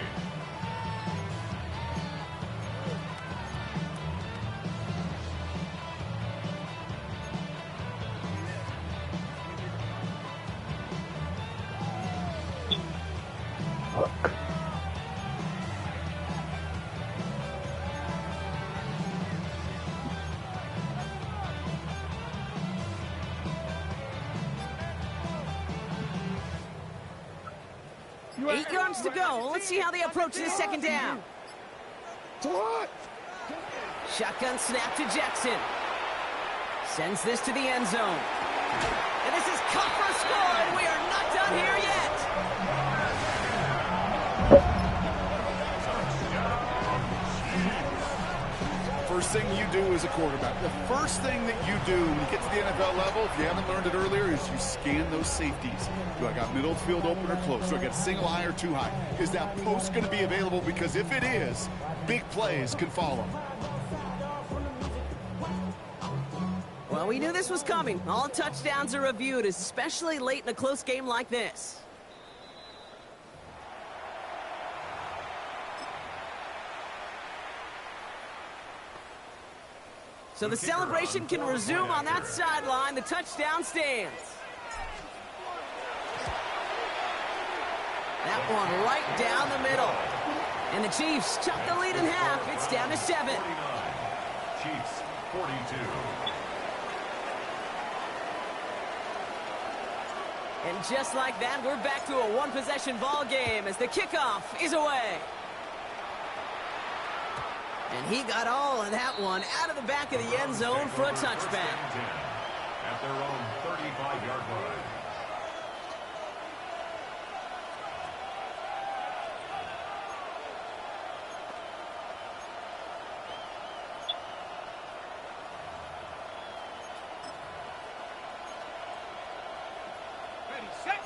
Eight yards to go. Let's see how they approach this 2nd down. Shotgun snap to Jackson. Sends this to the end zone. And this is cut for a score, and we are not done here yet. First thing you do as a quarterback, the first thing that you do when you get to the NFL level, if you haven't learned it earlier, is you scan those safeties. Do I got middle field open or close? Do I got a single high or 2 high? Is that post going to be available? Because if it is, big plays can follow. Well, we knew this was coming. All touchdowns are reviewed, especially late in a close game like this. So the celebration can resume on that sideline. The touchdown stands. That one right down the middle. And the Chiefs chop the lead in half. It's down to 7. 49. Chiefs 42. And just like that, we're back to a one-possession ball game as the kickoff is away. And he got all of that one out of the back of the end zone for a touchback. At their own 35-yard line.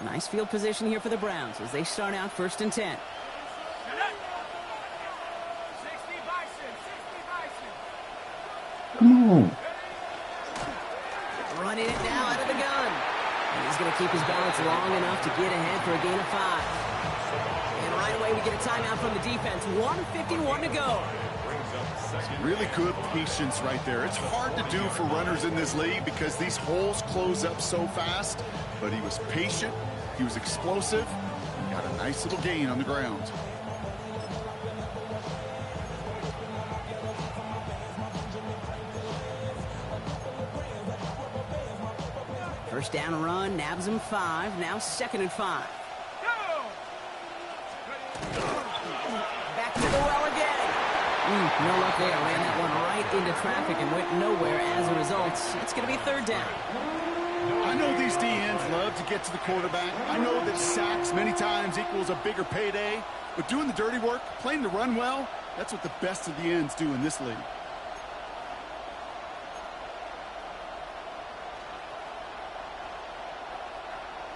Nice field position here for the Browns as they start out 1st and 10. Come on. Running it now out of the gun. And he's going to keep his balance long enough to get ahead for a gain of 5. And right away we get a timeout from the defense. 1:51 to go. Really good patience right there. It's hard to do for runners in this league because these holes close up so fast. But he was patient. He was explosive. He got a nice little gain on the ground. First down run, nabs him 5. Now 2nd and 5. Back to the well again. No luck there. Ran that one right into traffic and went nowhere as a result. It's going to be 3rd down. I know these DNs love to get to the quarterback. I know that sacks many times equals a bigger payday. But doing the dirty work, playing the run well, that's what the best of the ends do in this league.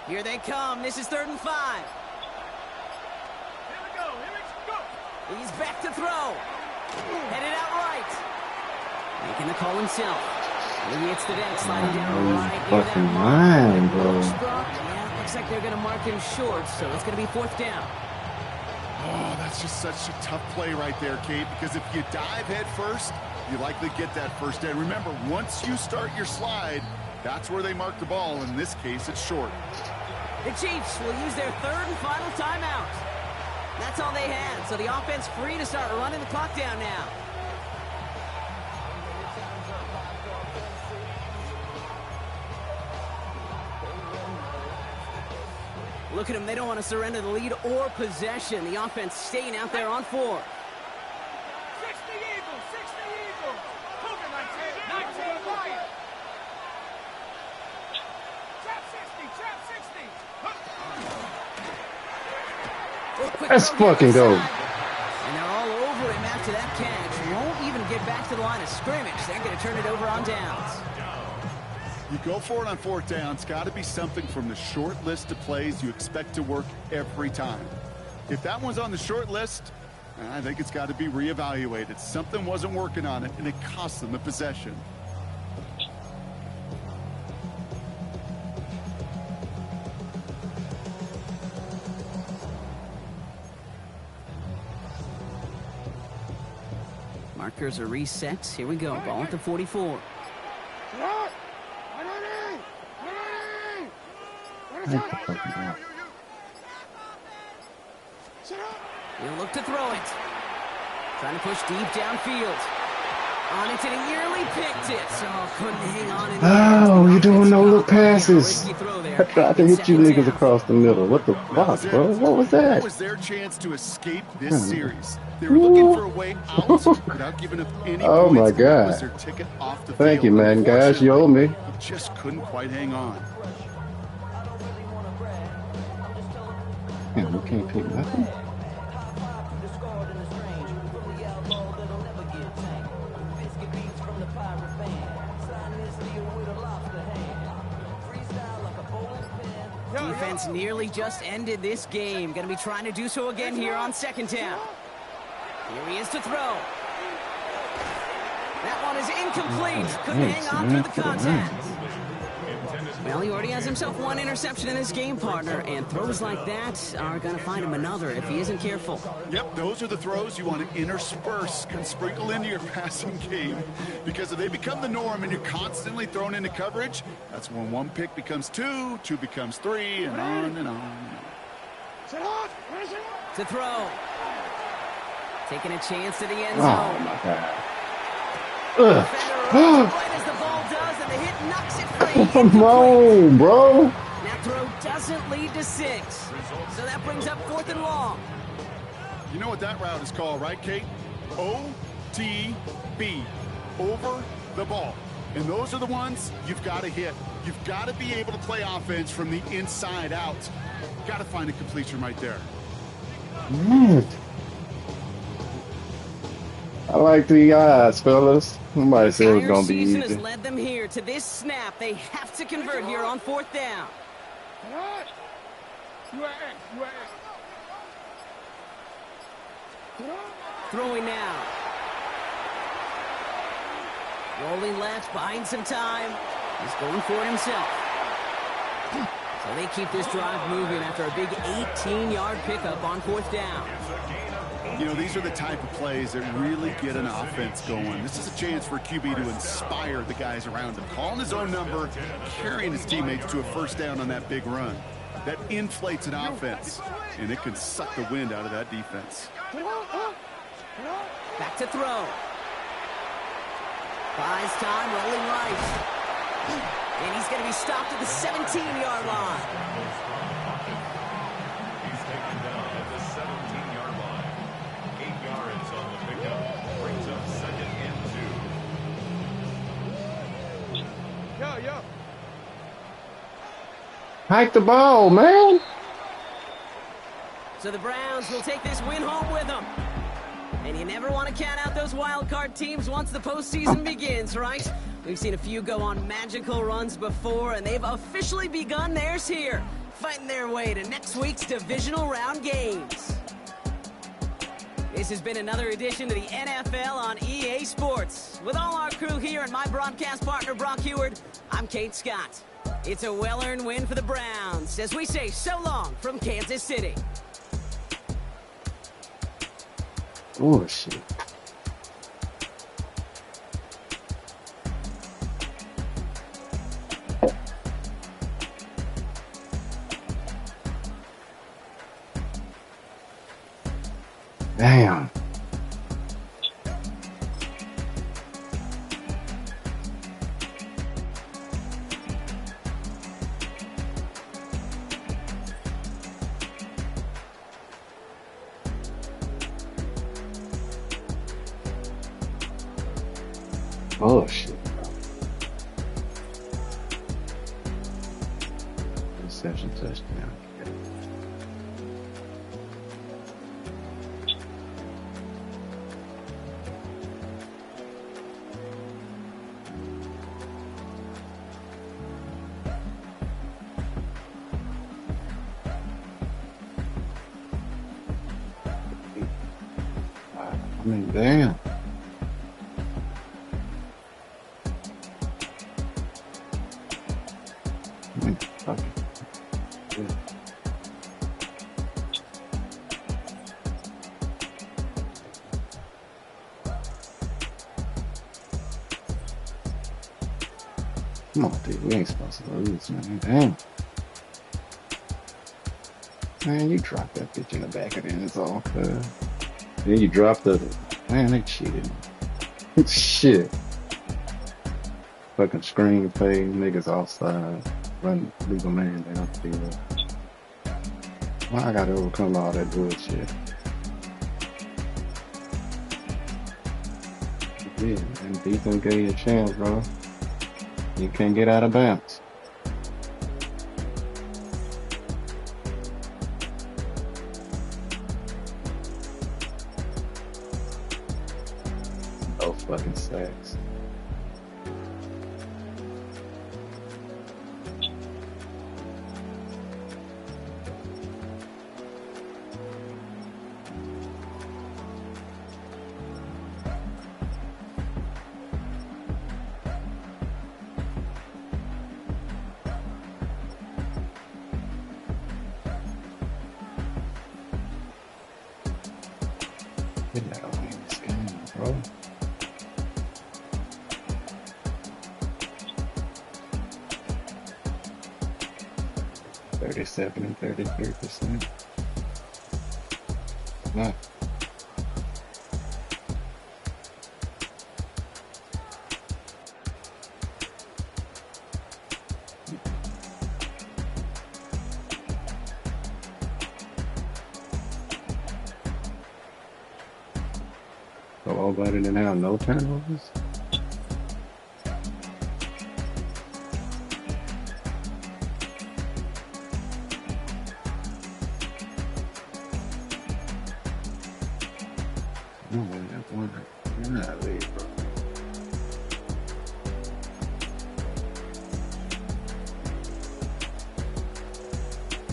Here they come. This is 3rd and 5. Here we go. He's back to throw. Headed out right. Making the call himself. Maybe it's the deck sliding down right near that line, bro. Yeah, looks like they're going to mark him short, so it's going to be 4th down. Oh, that's just such a tough play right there, Kate, because if you dive head first, you likely get that first down. Remember, once you start your slide, that's where they mark the ball. In this case, it's short. The Chiefs will use their 3rd and final timeout. That's all they had, so the offense free to start running the clock down now. Look at them. They don't want to surrender the lead or possession. The offense staying out there on 4. 60 Eagles, 60 Eagles. Cougar 19 Lions. Trap 60, trap 60. Let's fucking go. And they're all over him after that catch. Won't even get back to the line of scrimmage. They're going to turn it over on downs. You go for it on 4th down. It's got to be something from the short list of plays you expect to work every time. If that one's on the short list, I think it's got to be reevaluated. Something wasn't working on it, and it cost them the possession. Markers are reset. Here we go. Ball at the 44. He'll look to throw it. Trying to push deep downfield. On it, and he nearly picked it. Oh, couldn't hang on in there. Oh, you're doing no little passes. I tried to hit you niggas across the middle. What the fuck, bro? What was that? That was their chance to escape this series. They were looking for a way out without giving up any Oh points. my It God. was their ticket off the Thank field. you, man. Guys, you owe me. He just couldn't quite hang on. Man, we can't pick nothing. Defense nearly just ended this game. Going to be trying to do so again here on 2nd down. Here he is to throw. That one is incomplete. Couldn't hang on through the contact. Well, he already has himself one interception in his game, partner, and throws like that are going to find him another if he isn't careful. Yep, those are the throws you want to intersperse and sprinkle into your passing game, because if they become the norm and you're constantly thrown into coverage, that's when one pick becomes two, two becomes three, and on and on. To throw. Taking a chance to the end zone. Oh, my God. Right as the ball does, and the hit knocks it free. Come on, bro. That throw doesn't lead to 6. So that brings up 4th and long. You know what that route is called, right, Kate? OTB, over the ball. And those are the ones you've got to hit. You've got to be able to play offense from the inside out. Got to find a completion right there. Man. I like the odds, fellas. Somebody said it was going to be easy. Season has led them here to this snap. They have to convert here on 4th down. Throwing now. Rolling left, buying some time. He's going for it himself. So they keep this drive moving after a big 18-yard pickup on 4th down. You know, these are the type of plays that really get an offense going. This is a chance for QB to inspire the guys around him. Calling his own number, carrying his teammates to a first down on that big run. That inflates an offense, and it can suck the wind out of that defense. Back to throw. Buys time, rolling right. And he's going to be stopped at the 17-yard line. He's taken down at the 17-yard line. 8 yards on the pickup. Brings up 2nd and 2. Yo. Hike the ball, man. So the Browns will take this win home with them. And you never want to count out those wild card teams once the postseason begins, right? We've seen a few go on magical runs before, and they've officially begun theirs here, fighting their way to next week's divisional round games. This has been another edition of the NFL on EA Sports. With all our crew here and my broadcast partner, Brock Heward, I'm Kate Scott. It's a well-earned win for the Browns, as we say so long from Kansas City. Oh, shit. Damn. Oh, shit. Reception touchdown. I mean, damn. Come on, dude. We ain't supposed to lose, man. Damn. Man, you dropped that bitch in the back of the end zone, cuz. Then you dropped the... Man, they cheated. Shit. Fucking screen play, niggas offside. Run legal man down the field. Why I gotta overcome all that bullshit? Yeah, and defense gave you a chance, bro. You can't get out of bounds. No fucking sacks. We gotta win this game, bro. 37 and 33%. Nah. So nobody didn't have no turnovers. Nah, leave, bro.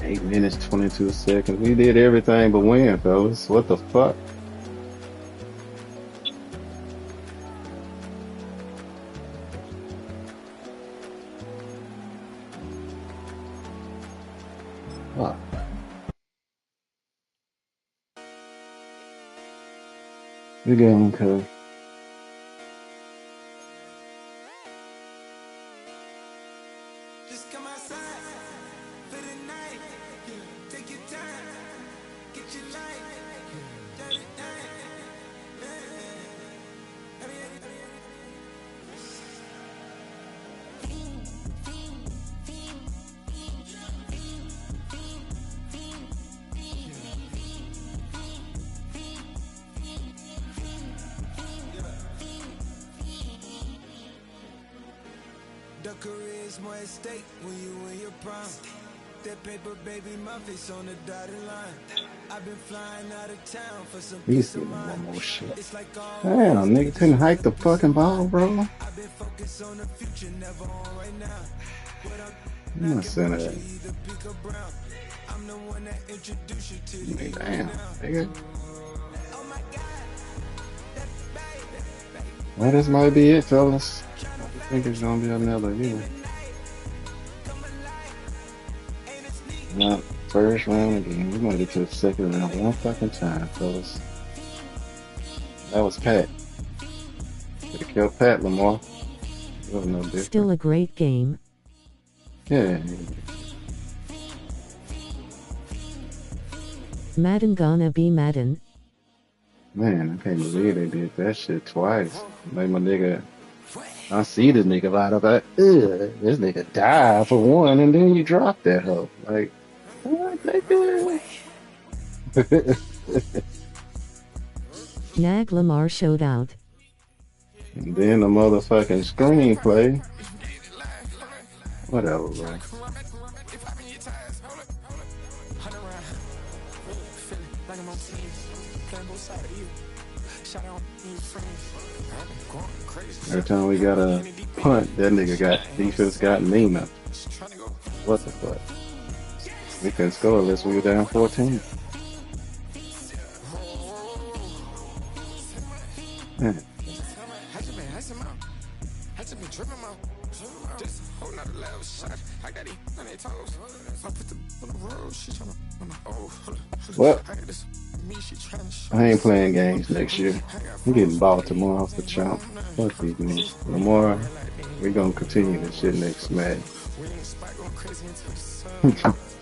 8 minutes, 22 seconds. We did everything but win, fellas. What the fuck? Fuck. We got him, cuz. Just come outside for the night. Take your time, get your life. Turn it down. The career is more at stake when you in your prime. That paper, baby, my face on the dotted line. I've been flying out of town for some He's peace of getting one mind. more shit. It's like Damn, nigga couldn't hike the fucking ball, bro. I've been focused on the future, never on right now. What I'm I'm not saying that. either pink or brown. I'm the one that introduced you to the Nigga, damn, nigga. Oh my God, that's baby. Well, this might be it, fellas. I think it's gonna be another year. Not first round again. We're gonna get to the second round one fucking time, fellas. That was Pat. Could have killed Pat Lamar. It was no different. Still a great game. Yeah. Madden gonna be Madden. Man, I can't believe they did that shit twice. Made my nigga. I see this nigga light up. Like, this nigga died for one, and then you drop that hoe. Like, what they do? Nag Lamar showed out. And then the motherfucking screenplay. Whatever, bro. Every time we got a punt, that nigga got defense got Nina. What the fuck? We couldn't score unless we were down 14. Man. Well, I ain't playing games next year. I'm getting Baltimore off the chump. Fuck these niggas. Lamar, we gonna continue this shit next match.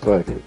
Fuck it.